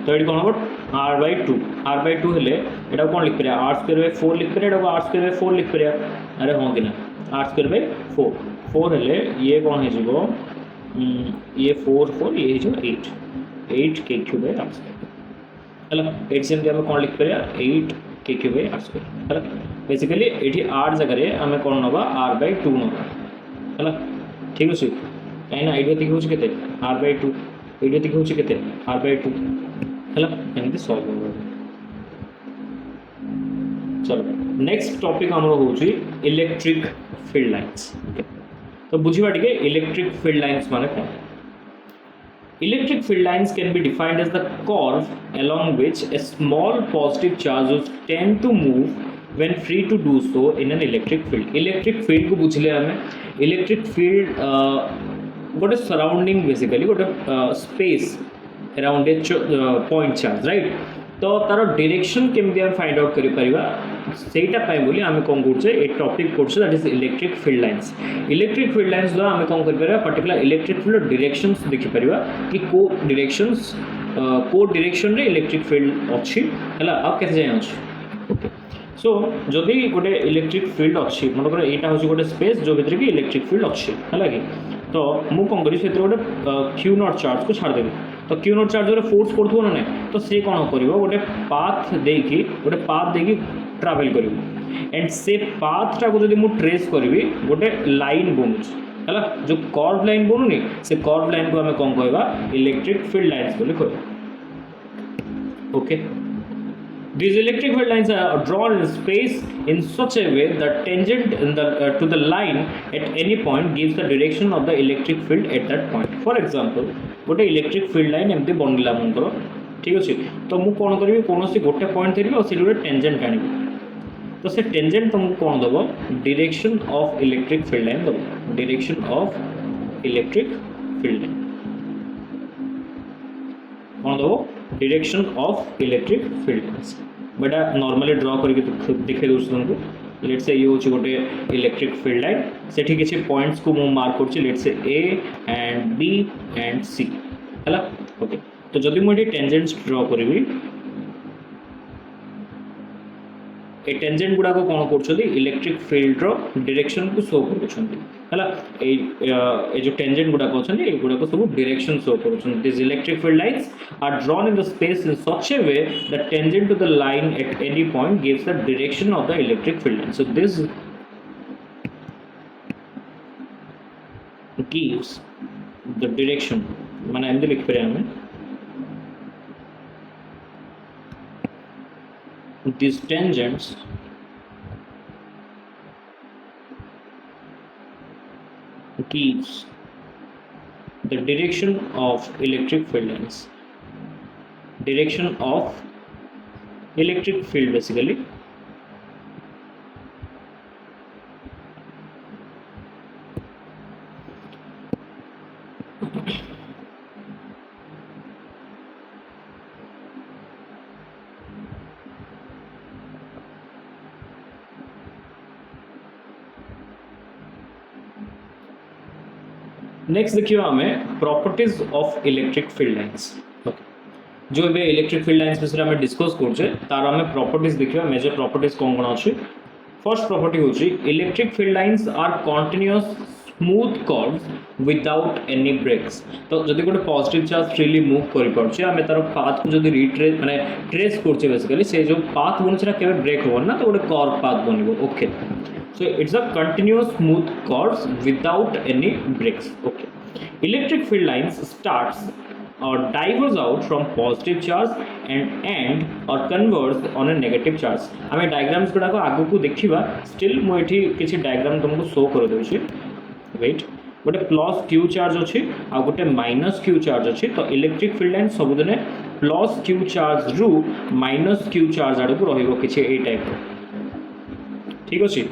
तो ये कौन हम आर बाय 2 हेले एटा कौन लिख पारे आर स्क्वायर बाय 4 लिख पारे एटा आर स्क्वायर बाय 4 लिख पारे अरे हाँ कि ना आर स्क्वायर बाय 4 हेले ये कौन है जीवो ये 4 ये जो 8 के क्यू बाय आर स्क्वायर है 8 से हम कौन लिख पारे 8 के क्यू बाय आर स्क्वायर है बेसिकली ये आर जगह आम कौन नवा आर बाय 2 नवा है ठीक अच्छे कहीं ये हूँ के आर बाय 2 ये हूँ के आर बाय 2 है एमती सॉल्व हो। चलो नेक्स्ट टॉपिक आम हूँ इलेक्ट्रिक फील्ड लाइन्स तो बुझा टे इलेक्ट्रिक फील्ड लाइन्स माने कौन electric field lines can be defined as the curve along which a small positive charges tend to move when free to do so in an electric field। Electric field को बुझले आम electric field गोटे surrounding basically गोटे space around a point charge right तो तार direction केमती आम find out Creta बोली आम कौन कर topic course that is electric field lines. Electric field lines द्वारा आम कौन कर पर्टिकुलर इलेक्ट्रिक फील्ड डायरेक्शंस देखिपर कि को डायरेक्शन रे इलेक्ट्रिक फील्ड अच्छी है आप कैसे जाए अच्छी। ओके सो जदि गोटे इलेक्ट्रिक फील्ड अच्छी मनकर यहाँ हूँ गोटे स्पेस जो भितर कि इलेक्ट्रिक फील्ड अच्छी है कि तो मुझे कौन करी गोटे क्यू नॉट चार्ज को छाड़देवी तो क्यू नोट चार्ज फोर्स करूँ ना तो सी कौन कर गोटे पाथ देकी ट्रावेल कर एंड से पाथटा को जब मुझे ट्रेस करी गोटे लाइन बनूँ है जो कर्व लाइन बनूनी से कर्व लाइन को आम कौन कह इलेक्ट्रिक फील्ड लाइन्स बोली कह okay These electric field lines are drawn in space in such a way that tangent to the line at any point gives the direction of the electric field at that point. For example, गोटे electric field line एमती बनला मंकर ठीक अच्छे तो मुझे कौन करी कौन सी गोटे पॉइंट थी और से गोटे टेंजेंट आनी तो से टेंजेंट तुमको कौन दब direction of electric field line दब direction of electric field line कौन दब direction of electric field lines बेटा नॉर्मली ड्रॉ करके दिखे दूसरे तुमको लेट से ये होची गोटे इलेक्ट्रिक फील्ड लाइन सेठी किसी पॉइंट्स को मु मार्क करछि लेट से ए एंड बी एंड सी हला ओके तो जदि मु एठी टेंजेंट्स ड्रॉ करबी ए टेंजेंट गुडा को कौन कर इलेक्ट्रिक फील्ड रो डायरेक्शन को शो कर जो टेंजेंट गुडा गुड़ा को सब डायरेक्शन शो कर this electric field lines are drawn in the space in such a way that tangent to the line at any point gives the direction of the electric field line so this gives the direction माने and लिख पे हमें these tangents gives the direction of electric field lines, direction of electric field basically next देखिए आम properties of electric field lines जो ए electric field lines विषय में discuss करछे तार आम प्रॉपर्टीज देखिए मेजर प्रॉपर्टीज कौन कौन अच्छे फर्स्ट प्रॉपर्टी होची electric field lines are continuous smooth curves without any breaks तो जदि गोटे पॉजिटिव चार्ज फ्रीली मूव कर पार्छे आम तार पाथ को जदि रिट्रेस माने ट्रेस करछे बेसिकली से जो पाथ बनु सेटा केबे ब्रेक होबन ना तो गोटे कर्व पाथ बनिबो okay so it's a continuous smooth curves without any breaks okay electric field lines starts or diverges out from positive charge and end or converges on a negative charge आमे diagrams गुडा को आगु को देखिबा still मो एठी किछि diagram तुमको show कर देउछि वेट गोटे प्लस क्यू चार्ज अछि आ गोटे माइनस क्यू चार्ज अछि तो इलेक्ट्रिक फील्ड लाइन सब दिने प्लस क्यू चार्ज रु माइनस क्यू चार्ज आडे को रहिबो किछि ए टाइप ठीक अछि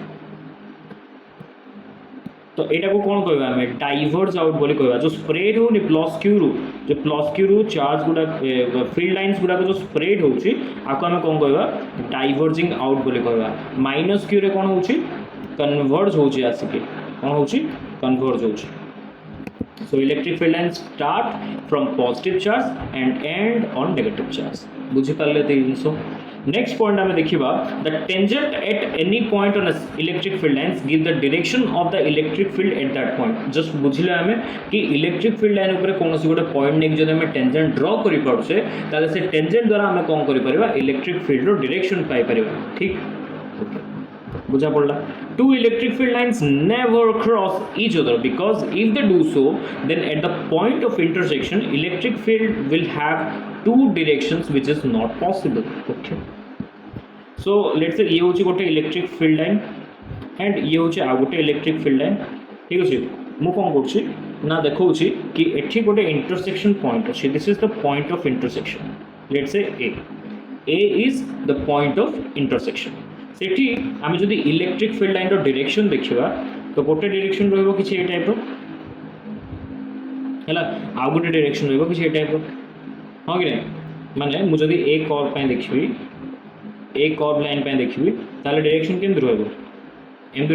तो यहाँ को कौन कह आम डाइवर्ज आउट बोली कह जो स्प्रेड होनी प्लस क्यू रु चार्ज गुड़ा फील्ड लाइन्स गुड़ा जो स्प्रेड होची आको आम कौन कह डाइवर्जिंग आउट बोली कह माइनस क्यू रे कौन हो कन्वर्ज हो आसिक कौन हो कन्वर्ज हो so electric field line start from positive charge and end on negative charge बुझीपारे तो जिनस नेक्स्ट पॉइंट आम देखा the tangent at any point on electric field lines give the direction of the electric field at that point just बुझिले आम कि electric field line ऊपर कौन गोटे पॉइंट नहीं जब आम टेंजेंट ड्रॉ कर पार्चे ताले से टेंजेंट द्वारा आम कौन कर इलेक्ट्रिक फील्ड रो डायरेक्शन पाई पार ठीक बुझा पड़ा two electric field lines never cross each other because if they do so then at the point of intersection electric field will have two directions which is not possible okay so let's say ये होची गोटे electric field line and ये होची आ गोटे electric field line ठीक अछि मु कोन करछि ना देखौछि कि एठी गोटे इंटरसेक्शन पॉइंट अछि this is the point of intersection let's say A is the point of intersection सेठी आम जदि इलेक्ट्रिक फील्ड लाइन रो डायरेक्शन देखिबा तो गोटे डायरेक्शन रहबो किछि ए टाइप रो हला आ गोटे डायरेक्शन रहबो किछि ए टाइप रो हां कि नै माने मु जदि ए कर्व पय देखिबी ए कर्व लाइन पय देखिबी ताले डायरेक्शन केम रहबो एम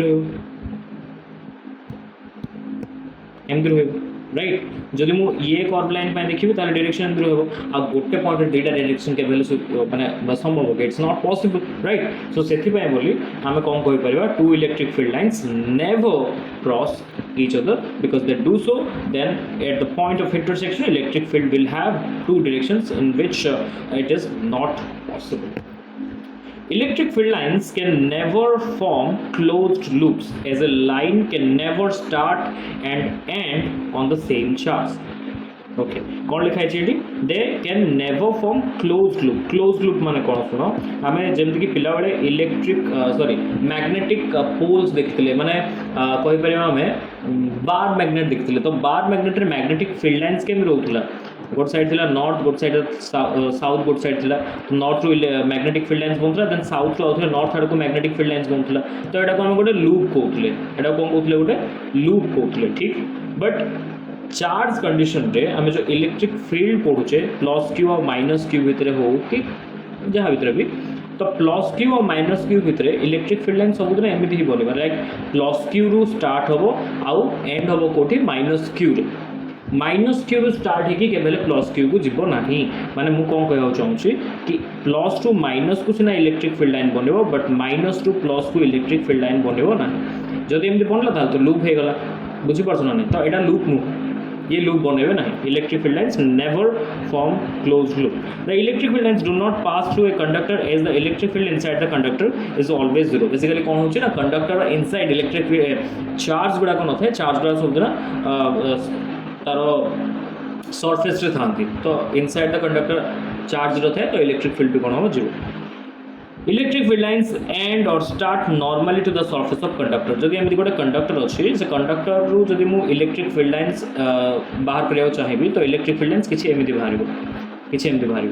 रहबो राइट जदि मु ये कर्व लाइन पे देखिबे ताले डायरेक्शन एमती रहबो आ गोटे पॉइंट रे दुईटा डायरेक्शन के वैल्यू माने संभव it's not possible right so सेथि पय बोली हमें कोन कहि परिबा two electric field lines never cross each other because they do so then at the point of intersection electric field will have two directions in which it is not possible. Electric field lines can never form closed loops as a line can never start and end on the same charge. Okay कौन लिखा है जी they can never form close loop माने कौन सुनो आम जमीक पिला बेले इलेक्ट्रिक सॉरी मैग्नेटिक पोल्स देखते माने कहीपर आम बार मैग्नेट देखते तो bar magnet magnetic field lines केमी रोला गोटे साइड थी नॉर्थ गोटे साइड साउथ गोटे साइड थी तो नॉर्थ रू मैग्नेटिक फील्ड लाइन्स बनूला देन साउथ रू आउे नॉर्थ आड़ को मैग्नेटिक फील्ड लाइन्स बनूला तो यहाँ आम गोटे लूप कहते यहाँ कौन कहते गोटे लूप कहते ठीक बट चार्ज कंडीशन रे आम जो इलेक्ट्रिक फील्ड पढ़ुचे प्लस क्यू और माइनस क्यू भितर हो कि जहाँ भितर भी तो प्लस क्यू और माइनस क्यू भितर इलेक्ट्रिक फील्ड लाइन सब एमती ही बनवा लाइक प्लस क्यू रु स्टार्ट हम आउ एंड हम कौटी माइनस क्यू रे माइनस क्यू रु स्टार्ट होगी केवल प्लस क्यू को जीव ना माने मु कौन कहना चाहूँगी कि प्लस टू माइनस को सीना इलेक्ट्रिक फील्ड लाइन बनव बट माइनस टू प्लस को इलेक्ट्रिक फील्ड लाइन बनव ना जब एमती बनला तो लूप हो गला बुझीपार ना नहीं तो यहाँ लूप नुह ये लूप बनेबे ना electric field lines never form close loop the electric field lines do not pass through a conductor as the electric field inside the conductor is always zero basically कौन होची ना कंडक्टर इनसाइड इलेक्ट्रिक चार्ज गुड़ा कौन था charge गुड़ा सब ना तार सरफेस रे थांती तो इनसाइड द कंडक्टर चार्ज रो था तो इलेक्ट्रिक फील्ड भी कौन हो zero electric field lines end और start normally to the surface of conductor जब एमती गोटे कंडक्टर अच्छी से कंडक्टर रू जब मुझे इलेक्ट्रिक फील्ड लाइन्स बाहर करा चाहिए तो इलेक्ट्रिक फील्ड लाइन्स किसी एमती बाहर किसी एमती बाहर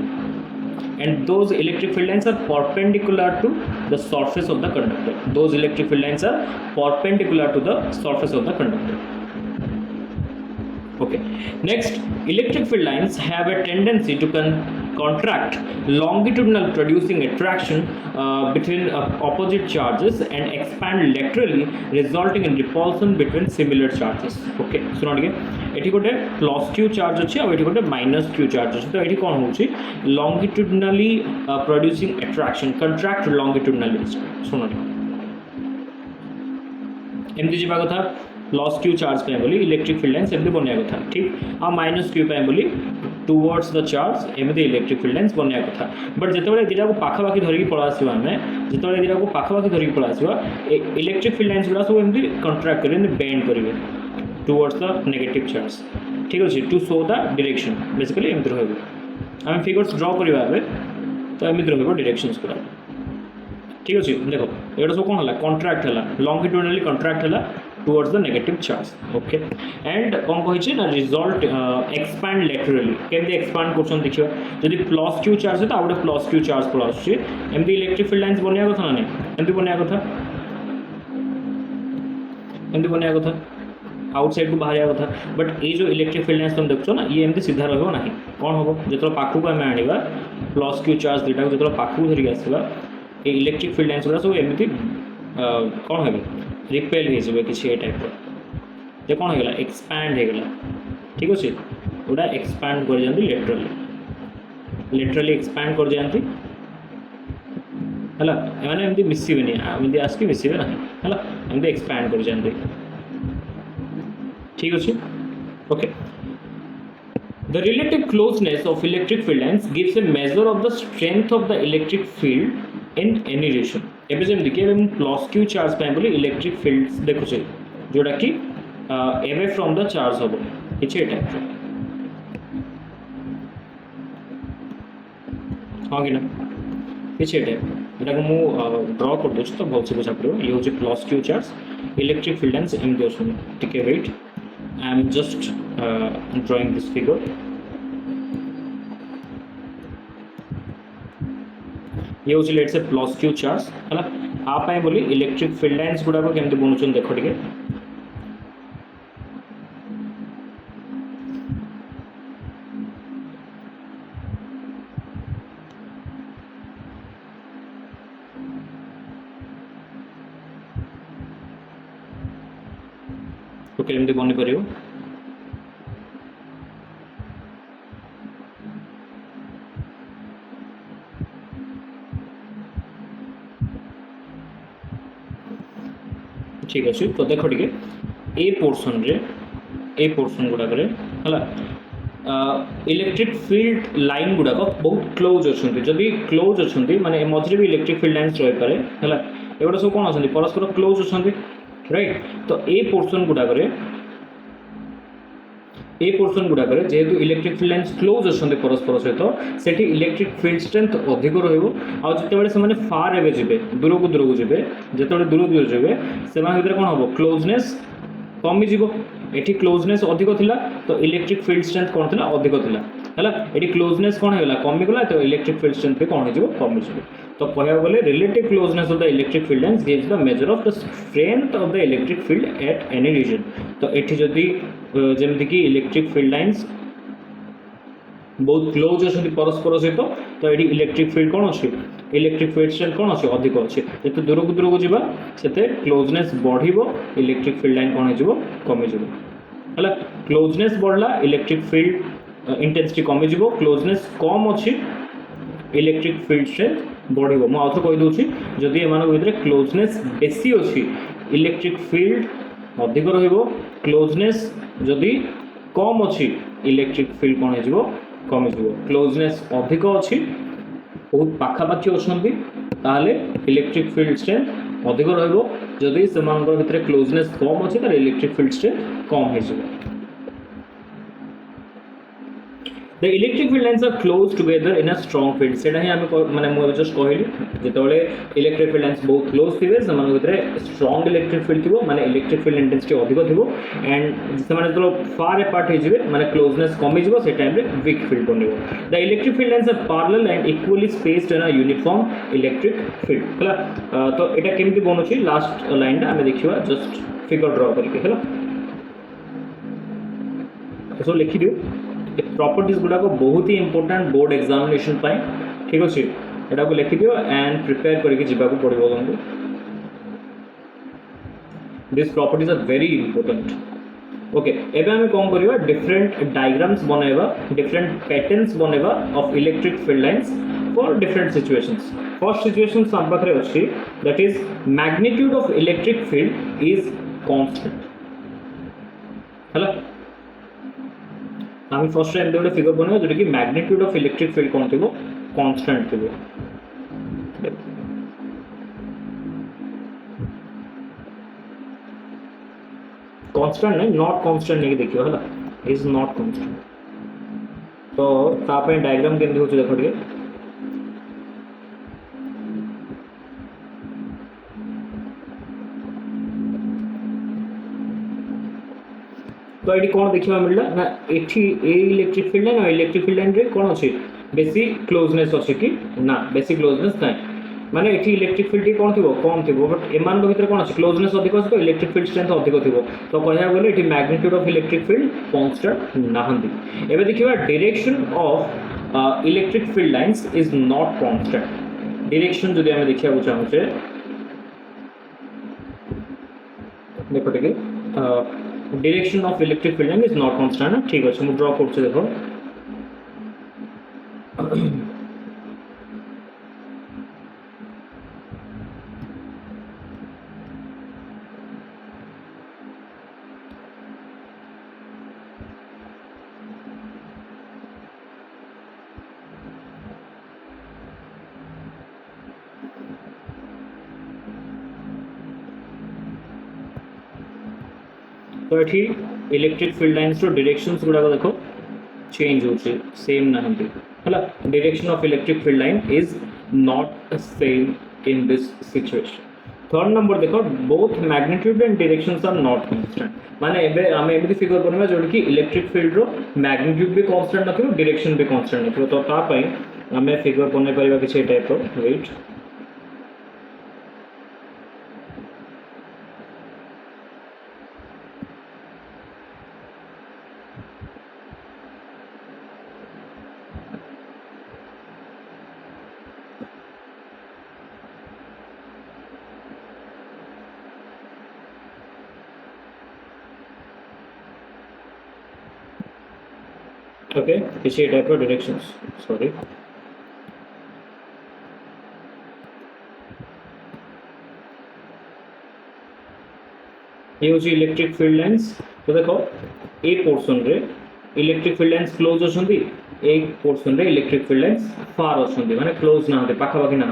and those electric field lines are perpendicular to the surface of the conductor those electric field lines are perpendicular to the surface of the conductor okay next electric field lines have a tendency to contract longitudinal producing attraction between opposite charges and expand laterally resulting in repulsion between similar charges okay so not again एठी गोटे plus Q charge अच्छी और एठी गोटे minus q charge अच्छी तो एठी कौन होची longitudinally producing attraction contract longitudinally सुनो एमती जीवा कथा प्लस क्यू चार्ज पे बोली इलेक्ट्रिक फील्ड लाइन्स एमती बनया कथा ठीक आ माइनस क्यू पे बोली टुवर्ड्स द चार्ज एमती इलेक्ट्रिक फील्ड लाइन्स बनया कथा बट जिते दुटा को पाखापाखि धरिकी पड़ा आसवा आम जिते दुटा को पाखापाखि धरिकी पड़ा आसवा इलेक्ट्रिक फील्ड लाइन्स गुड़ा सब एमती कंट्राक्ट करेंगे बेंड करेंगे टुवर्ड्स द नेगेटिव चार्ज ठीक अच्छे to show the direction basically एमती रहा आम फिगर्स ड्र करवा तो एमती रहा डायरेक्शंस गुड़ा ठीक अच्छे देख ये सब कौन है कंट्राक्ट है लॉन्गिट्यूडिनली कंट्राक्ट है towards the negative charge okay and कौन कही ना रिजल्ट एक्सपैंड लैटरली केमती एक्सपैंड करछन देखियो जदि प्लस क्यू चार्ज है तो आउटे प्लस क्यू चार्ज पड़ आछे एमती इलेक्ट्रिक फील्ड लाइन्स बनया कथा ना एमती बनया कथा एमती बनया कथा आउटसाइड को बाहर कथा बट ये जो इलेक्ट्रिक फील्ड लाइन्स तुम देखो ना ये एमती सीधा रहबो नाही कौन होबो जेतरो पाखु को हम आनिबा प्लस क्यू चार्ज डेटा जेतरो पाखु धरि आसीबा ए इलेक्ट्रिक फील्ड लाइन्स गुरा सब एमती कौन हेबे रिपेल हो किसी टाइप जे कौन होगा एक्सपैंड होगा ठीक अच्छे गोटा एक्सपैंड कर जाती लेटरली एक्सपैंड कर जाती है मैंने एमती मिसबे एमती आसिक मिसबे ना है एमती एक्सपैंड कर जाती ठीक अच्छे okay The relative closeness of electric field lines gives a measure of the strength of the electric field in any region. एबे जेम देखिए हम प्लस क्यू चार्ज पे बोली इलेक्ट्रिक फील्ड्स देखुचे जोड़ा कि अवे फ्रॉम द चार्ज हो किछि type हाँ कि ना किछि टाइप एटा को मु ड्रा कर दोछ तो बहुत से बुझा पड़ो ये होचे plus Q charge electric field lines एम दोछ टिके wait I am just drawing this figure ये हूँ लेट से प्लस क्यू चार्ज है आप बोली इलेक्ट्रिक फील्ड लाइन्स गुड़ा केमती बनुन देख टे तो केमती बनी पार ठीक अच्छे तो देख टे a portion गुड़ाक electric field line गुड़ाक बहुत क्लोज अच्छा जदि क्लोज अच्छा माने मझे भी इलेक्ट्रिक फील्ड लाइन्स रही पारे है एगुड़ा सब कौन अच्छा परस्पर क्लोज अच्छा राइट तो ए पोर्सन गुड़ाक जेहेतु इलेक्ट्रिक फील्ड लाइन्स क्लोज अच्छा परस्पर सहित से इलेक्ट्रिक फील्ड स्ट्रेंथ अधिक रोते से फार एवं जी दूर को जी जो दूर जी से कौन हम क्लोजनेस कमिज ये क्लोजनेस अधिक थिला तो इलेक्ट्रिक फील्ड स्ट्रेंथ कौन थी अधिक थिला है ये क्लोजनेस कौन होगा कमिगला तो इलेक्ट्रिक फील्ड स्ट्रेंथ भी कौन हो कमिज तो कहया गले relative closeness of the electric field lines gives the measure of the strength of the electric field at any region तो एठी जदि जेमति कि इलेक्ट्रिक फील्ड लाइन्स बहुत क्लोज अच्छा परस्पर सहित तो ये इलेक्ट्रिक फील्ड कौन अच्छी इलेक्ट्रिक फील्ड स्ट्रेंथ कौन अच्छे अधिक अच्छे जिते दूर को जावा से क्लोजनेस बढ़ इलेक्ट्रिक फील्ड लाइन कौन हो कमिज है क्लोजनेस बढ़ला इलेक्ट्रिक फील्ड इंटेंसिटी कमिज क्लोजनेस कम अच्छी इलेक्ट्रिक फील्ड स्ट्रेंथ बढ़ मुझे आउे कहीदे जदि एम भितर क्लोजनेस बेसी अच्छी इलेक्ट्रिक फील्ड अधिक क्लोजनेस जदि कम अच्छी इलेक्ट्रिक फील्ड कौन हो कमिज क्लोजनेस अधिक अच्छी बहुत पाखापाखी अच्छा इलेक्ट्रिक फील्ड स्ट्रेंथ अधिक रही से भितर क्लोजनेस कम अच्छी तो इलेक्ट्रिक फील्ड स्ट्रेंथ कम हो The electric field lines are close together in a strong field से ही आम माने मुझे जस्ट कहली जिते इलेक्ट्रिक फील्ड लाइन्स बहुत क्लोज थे से स्ट्रॉन्ग इलेक्ट्रिक फील्ड थी माने इलेक्ट्रिक फील्ड इंटेंसिटी अधिक थी एंड से जो फार एपार्ट हो माने क्लोजनेस कमिज से टाइम वीक फील्ड बन the electric field lines are parallel and equally spaced in a uniform electric field है तो यहाँ केमती बनूँ लास्ट लाइन आम देखा जस्ट फिगर ड्र करके है सो लिखि दियो प्रॉपर्टीज गुड़ाक बहुत ही इंपोर्टेंट बोर्ड एग्जामिनेशन ठीक अच्छे यहाँ को लिखि दियो एंड प्रिपेयर करके जावाक पड़ो तुमको this properties are very important okay एबे हमें कौन करवा डिफरेंट डायग्राम्स बनैबा डिफरेंट पैटर्न्स बनैबा of electric field lines for different situations first situation हम पाखे अच्छी that is magnitude of electric field is constant है आम फर्स्ट टाइम गोटे फिगर बनवा जोटा कि मैग्नीट्यूड ऑफ इलेक्ट्रिक फील्ड कौन थी कांस्टेंट थी कांस्टेंट नहीं नॉट कांस्टेंट नहीं देखियो है इज नॉट कांस्टेंट तो तापे डायग्राम केमती होची देखो टिके तो ये कौन देखा मिलला ना एठी ए इलेक्ट्रिक फील्ड लाइन और इलेक्ट्रिक फील्ड लाइन रे कौन अच्छे बेसी क्लोजनेस अच्छे कि ना बेसी क्लोजनेस ना माने एठी इलेक्ट्रिक फील्ड कौन थी कम थी बट एमान भीतर कौन अच्छे क्लोजनेस अधिक अच्छे तो इलेक्ट्रिक फील्ड स्ट्रेंथ अधिक थी तो कहया गले एठी magnitude of electric field constant नाहंती एबे देखिबा direction of electric field lines is not constant direction जदि हम देखिया चाहूचे देखो टिके direction of electric field line is not constant ठीक अच्छे मुझे ड्र कर देखो तो ये इलेक्ट्रिक फील्ड लाइन्स डायरेक्शंस गुड़ाक देखो चेंज हो सेम ना है direction of electric field line is not same in this situation third number देखो both magnitude and directions are not constant माने एबे आम एमती फिगर बनवा जोटा कि इलेक्ट्रिक फील्ड रो मैग्नीट्यूड भी कांस्टेंट नथिबो डायरेक्शन भी कांस्टेंट नथिबो तो ता पई आम फिगर बनै परिबा किछि टाइप रो वेट ओके किसी टाइप ऑफ डायरेक्शंस सॉरी ये हूँ इलेक्ट्रिक फील्ड लाइन्स तो देख ए पोर्सन रे इलेक्ट्रिक फील्ड लाइन्स क्लोज अच्छी ए पोर्सन रे इलेक्ट्रिक फील्ड लाइन्स फार अच्छी माने क्लोज ना पाखापाखि ना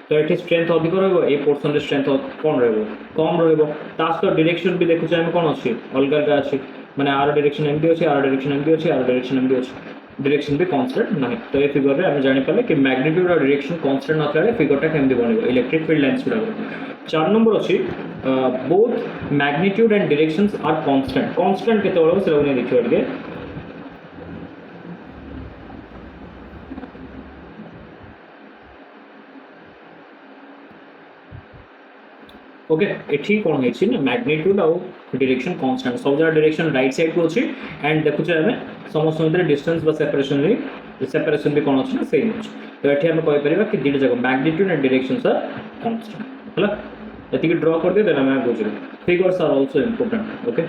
तो ये स्ट्रेंथ अधिक रही ए पोर्सन रे स्ट्रेंथ कौन रम रही डायरेक्शन भी देखुचे आम कौन अच्छी अलग अलग अच्छी माने आर डायरेक्शन एमती अच्छी आर डायरेक्शन एमती अच्छी आर डायरेक्शन एमती अच्छी डायरेक्शन भी कांस्टेंट ना तो ये फिगर रे आम जानि पाले कि मैग्नीट्यूड और डायरेक्शन कांस्टेंट नथाले फिगरटा केमती बनिबो इलेक्ट्रिक फील्ड लाइन्स गुडा 4 नंबर अच्छी both magnitude and directions are constant constant केते बळो से लगने देखियो टिके ओके एठी कोन हेछि ना मैग्नीट्यूड और डायरेक्शन कांस्टेंट सब जगह डायरेक्शन राइट साइड को अछि एंड देखुछ हमें समस्त मध्य डिस्टेंस बा सेपरेशन भी कोन अछि ना सेम अछि तो एठी हम कहि परिबा कि दीड जगह magnitude and directions are constant हला एति कि ड्रा कर दे देना मैं बुझिलो figures are also important okay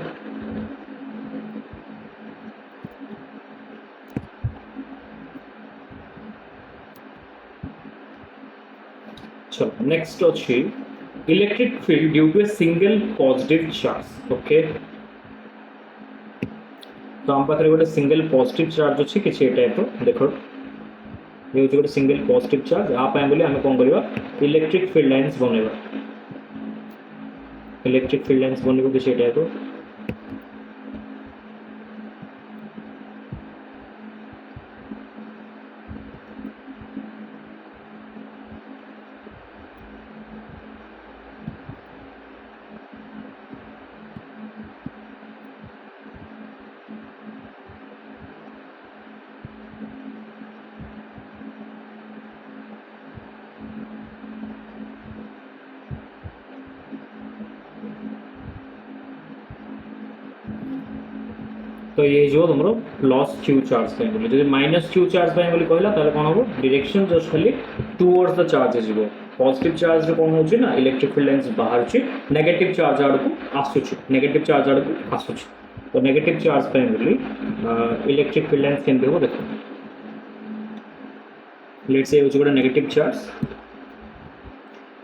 चलो नेक्स्ट अछि electric field due to a single positive charge okay तो हम पाखरे गोटे सिंगल पॉजिटिव चार्ज अछि किछि ए टाइप देखो ये होछि गोटे सिंगल पॉजिटिव चार्ज आ पाए बोली हम कोन करबा इलेक्ट्रिक फील्ड लाइंस बनेबा इलेक्ट्रिक फील्ड लाइंस बनेबो किछि ए टाइप तो ये जो तुम प्लस क्यू चार्ज बोले जो माइनस क्यू चार्ज बोली कहला ताले कोन हो डायरेक्शन जस्ट खाली टुवर्ड्स द चार्ज जीवो पॉजिटिव चार्ज रे कोन होची ना इलेक्ट्रिक फील्ड लाइंस बाहर छी नेगेटिव चार्ज आड़ को आसुची नेगेटिव चार्ज आड़ को आसुची तो नेगेटिव चार्ज बोली इलेक्ट्रिक फील्ड लाइंस केमते हो देखो लेट्स से होची गोटे नेगेटिव चार्ज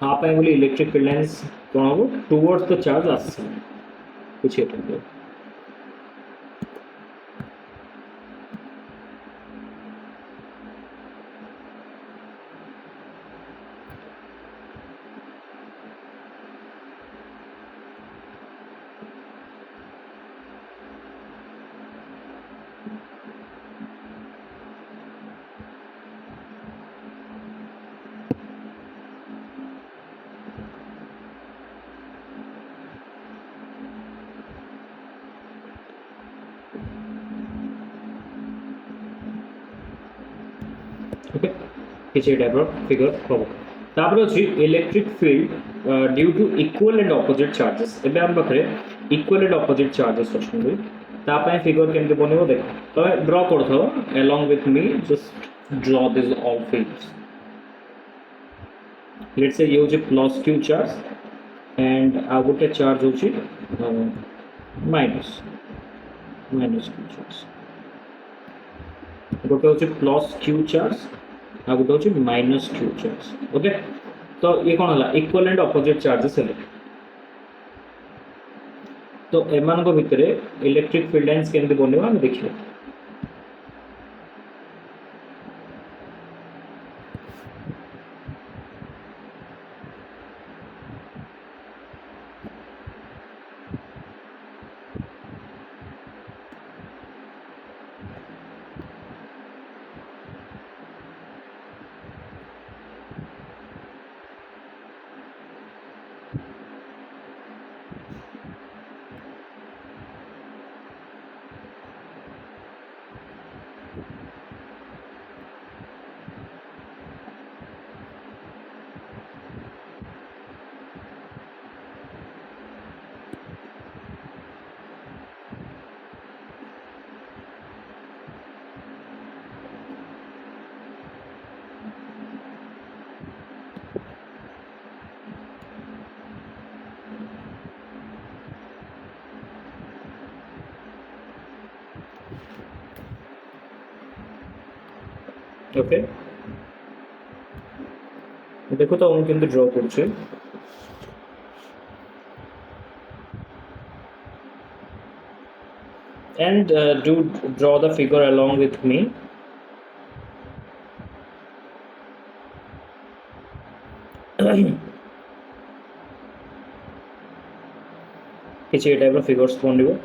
हां पे बोली इलेक्ट्रिक फील्ड लाइंस कोन हो टुवर्ड्स द चार्ज आसी कुछ एटा ओके किसी टाइप फिगर हम तापर अच्छी electric field due to equal and opposite charges एबे हम पाखरे इक्वल एंड ऑपोजिट चार्जेस अछि तापय फिगर केमते बनेबो देख तो ड्रा करथो along with me just draw this all fields let's say ये होचे प्लस क्यू चार्ज एंड आ गोटे चार्ज होची माइनस क्यू चार्ज गोटे होचे प्लस क्यू चार्ज आ गोटे होचे माइनस क्यू चार्ज ओके तो ये कौन है इक्वल एंड ऑपोजिट चार्जेस है तो एमान को भितर इलेक्ट्रिक फील्ड लाइंस केमते बनेबा हम देखिए ओके देखो तो हम केमते ड्रॉ करछे and do draw the figure along with me. କିଛି ଏ ଟାଇପ୍ର ଫିଗର୍ସ ବନିବ।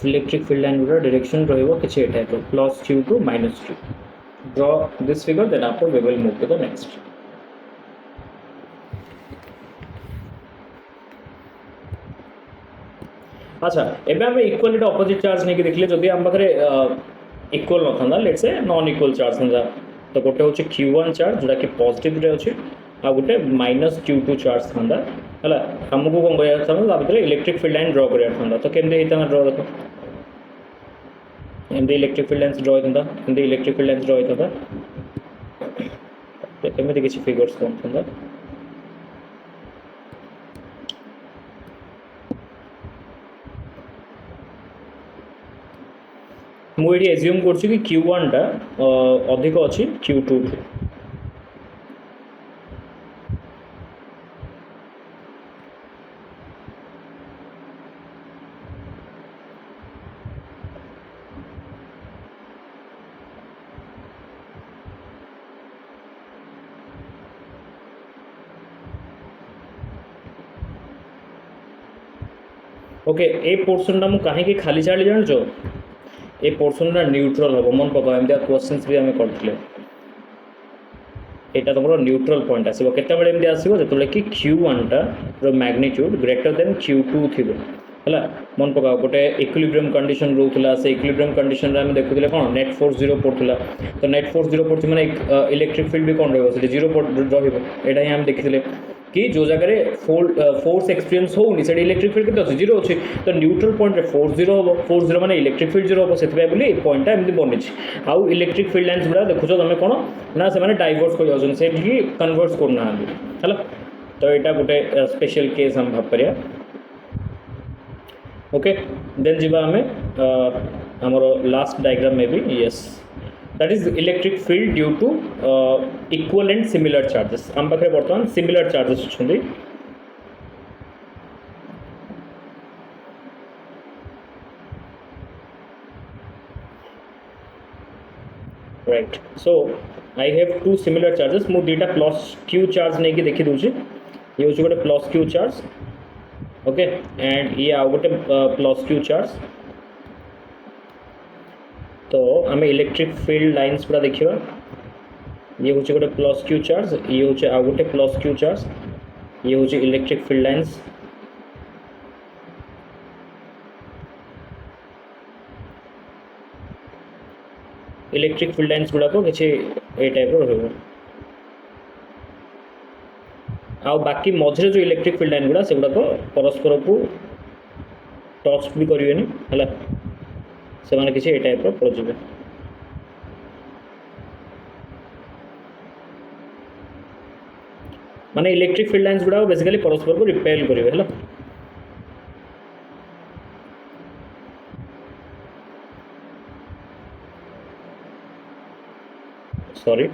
इलेक्ट्रिक फील्ड लाइन गुड़ा डायरेक्शन रहिबो किछि ए type plus q two minus q। Draw this figure then after we will move to the next. अच्छा एबे हम इक्वलिटी ऑपोजिट चार्ज नहीं देखले जदि हम पाखरे इक्वल न थांदा let's say non equal charge थांदा तो गोटे होछि q1 चार्ज जोटा कि पॉजिटिव रे अछि आ गोटे माइनस q2 चार्ज थांदा हला हमको कोन करिया थांदा ता भितर इलेक्ट्रिक फील्ड लाइन ड्रॉ करिया थांदा तो केमदे हेता ड्रॉ देखो एमदे इलेक्ट्रिक फील्ड लाइन्स ड्रॉ थांदा एमदे इलेक्ट्रिक फील्ड लाइन्स ड्रॉ थांदा तो एमदे किछि फिगर्स कोन थांदा मुझे एज्यूम करछि कि q1 टा अधिक अछि q2 to. Okay A portion टा मु काहे कि खाली छाड़ी जान जो ए पोर्शन टा न्यूट्रल हो मन पका एम क्वेश्चंस भी हमें करथिले एटा तमरो न्यूट्रल पॉइंट आसीबो केते बेले एम आसीबो जतले कि q1 टा रो मैग्नीट्यूड ग्रेटर देन q2 थिबो हला मन पका गोटे इक्विलिब्रियम कंडीशन रहउतला से इक्विलिब्रियम कंडीशन रे हम देखुतिले कोन नेट फोर्स 0 पड़तला तो नेट फोर्स 0 पड़छि माने इलेक्ट्रिक फील्ड भी कोन रहबो से 0 रहइबो एटा ही हम देखितिले कि जो जगह फोर्स एक्सपीरियंस होनी से इलेक्ट्रिक फील्ड के जीरो अच्छे तो न्यूट्रल पॉइंट फोर्स जीरो हम फोर्स जीरो माने इलेक्ट्रिक फील्ड जीरो हम से पॉइंटा एमती बनी आउ इलेक्ट्रिक फील्ड लाइन्स गुड़ा देखुच तुम कौन ना से डाइवर्स कर जाऊँ से कन्वर्स करना है तो यहाँ गोटे स्पेशल केस हम भाव करिया ओके देन जीवा हमें हमर लास्ट डायग्राम में भी yes that is electric field due to equal and similar charges हम पाखे बर्तमान similar charges छुंदी right so I have two similar charges मु दीटा plus q charge नहीं कि देखी दूची ये होची गोटे plus q charge okay and ये आउ गोटे plus q charge तो आम इलेक्ट्रिक फील्ड लाइन्स पूरा देखा ये हूँ गोटे प्लस क्यू चार्ज ये हूँ आउ गोटे प्लस क्यू चार्ज ये हूँ electric field lines electric field lines गुड़ाक किसी ए टाइप रहा आउ बाकी मझे जो इलेक्ट्रिक फील्ड लाइन गुड़ा से गुड़ाक परस्पर को टच भी करेंगे है से माने किसी ए टाइप रो पड़जिबे माने इलेक्ट्रिक फील्ड लाइन्स गुड़ा बेसिकली परस्पर को रिपेल करिवे हला सॉरी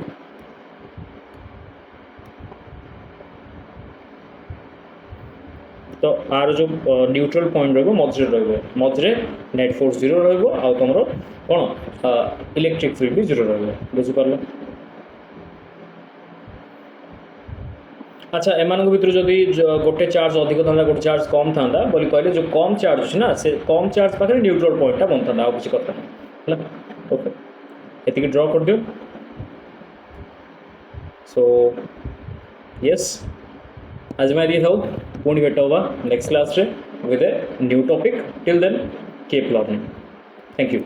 तो आर जो न्यूट्रल पॉइंट रहिबो मझरे नेट फोर्स 0 रहिबो आ तमरो कोन इलेक्ट्रिक फील्ड भी 0 रहिबो बुझि परलो। अच्छा एमान भीतर जदि गोटे चार्ज अधिक था गोटे चार्ज कम था बोली कहले जो कम चार्ज अच्छे ना से कम चार्ज पाखे न्यूट्रल पॉइंटा बन था किसी कथा है ओके ये ड्र कर दियो सो यस आज मैं ये था पुणी भेट होगा नेक्स्ट क्लास रे with a new topic till then keep learning thank you.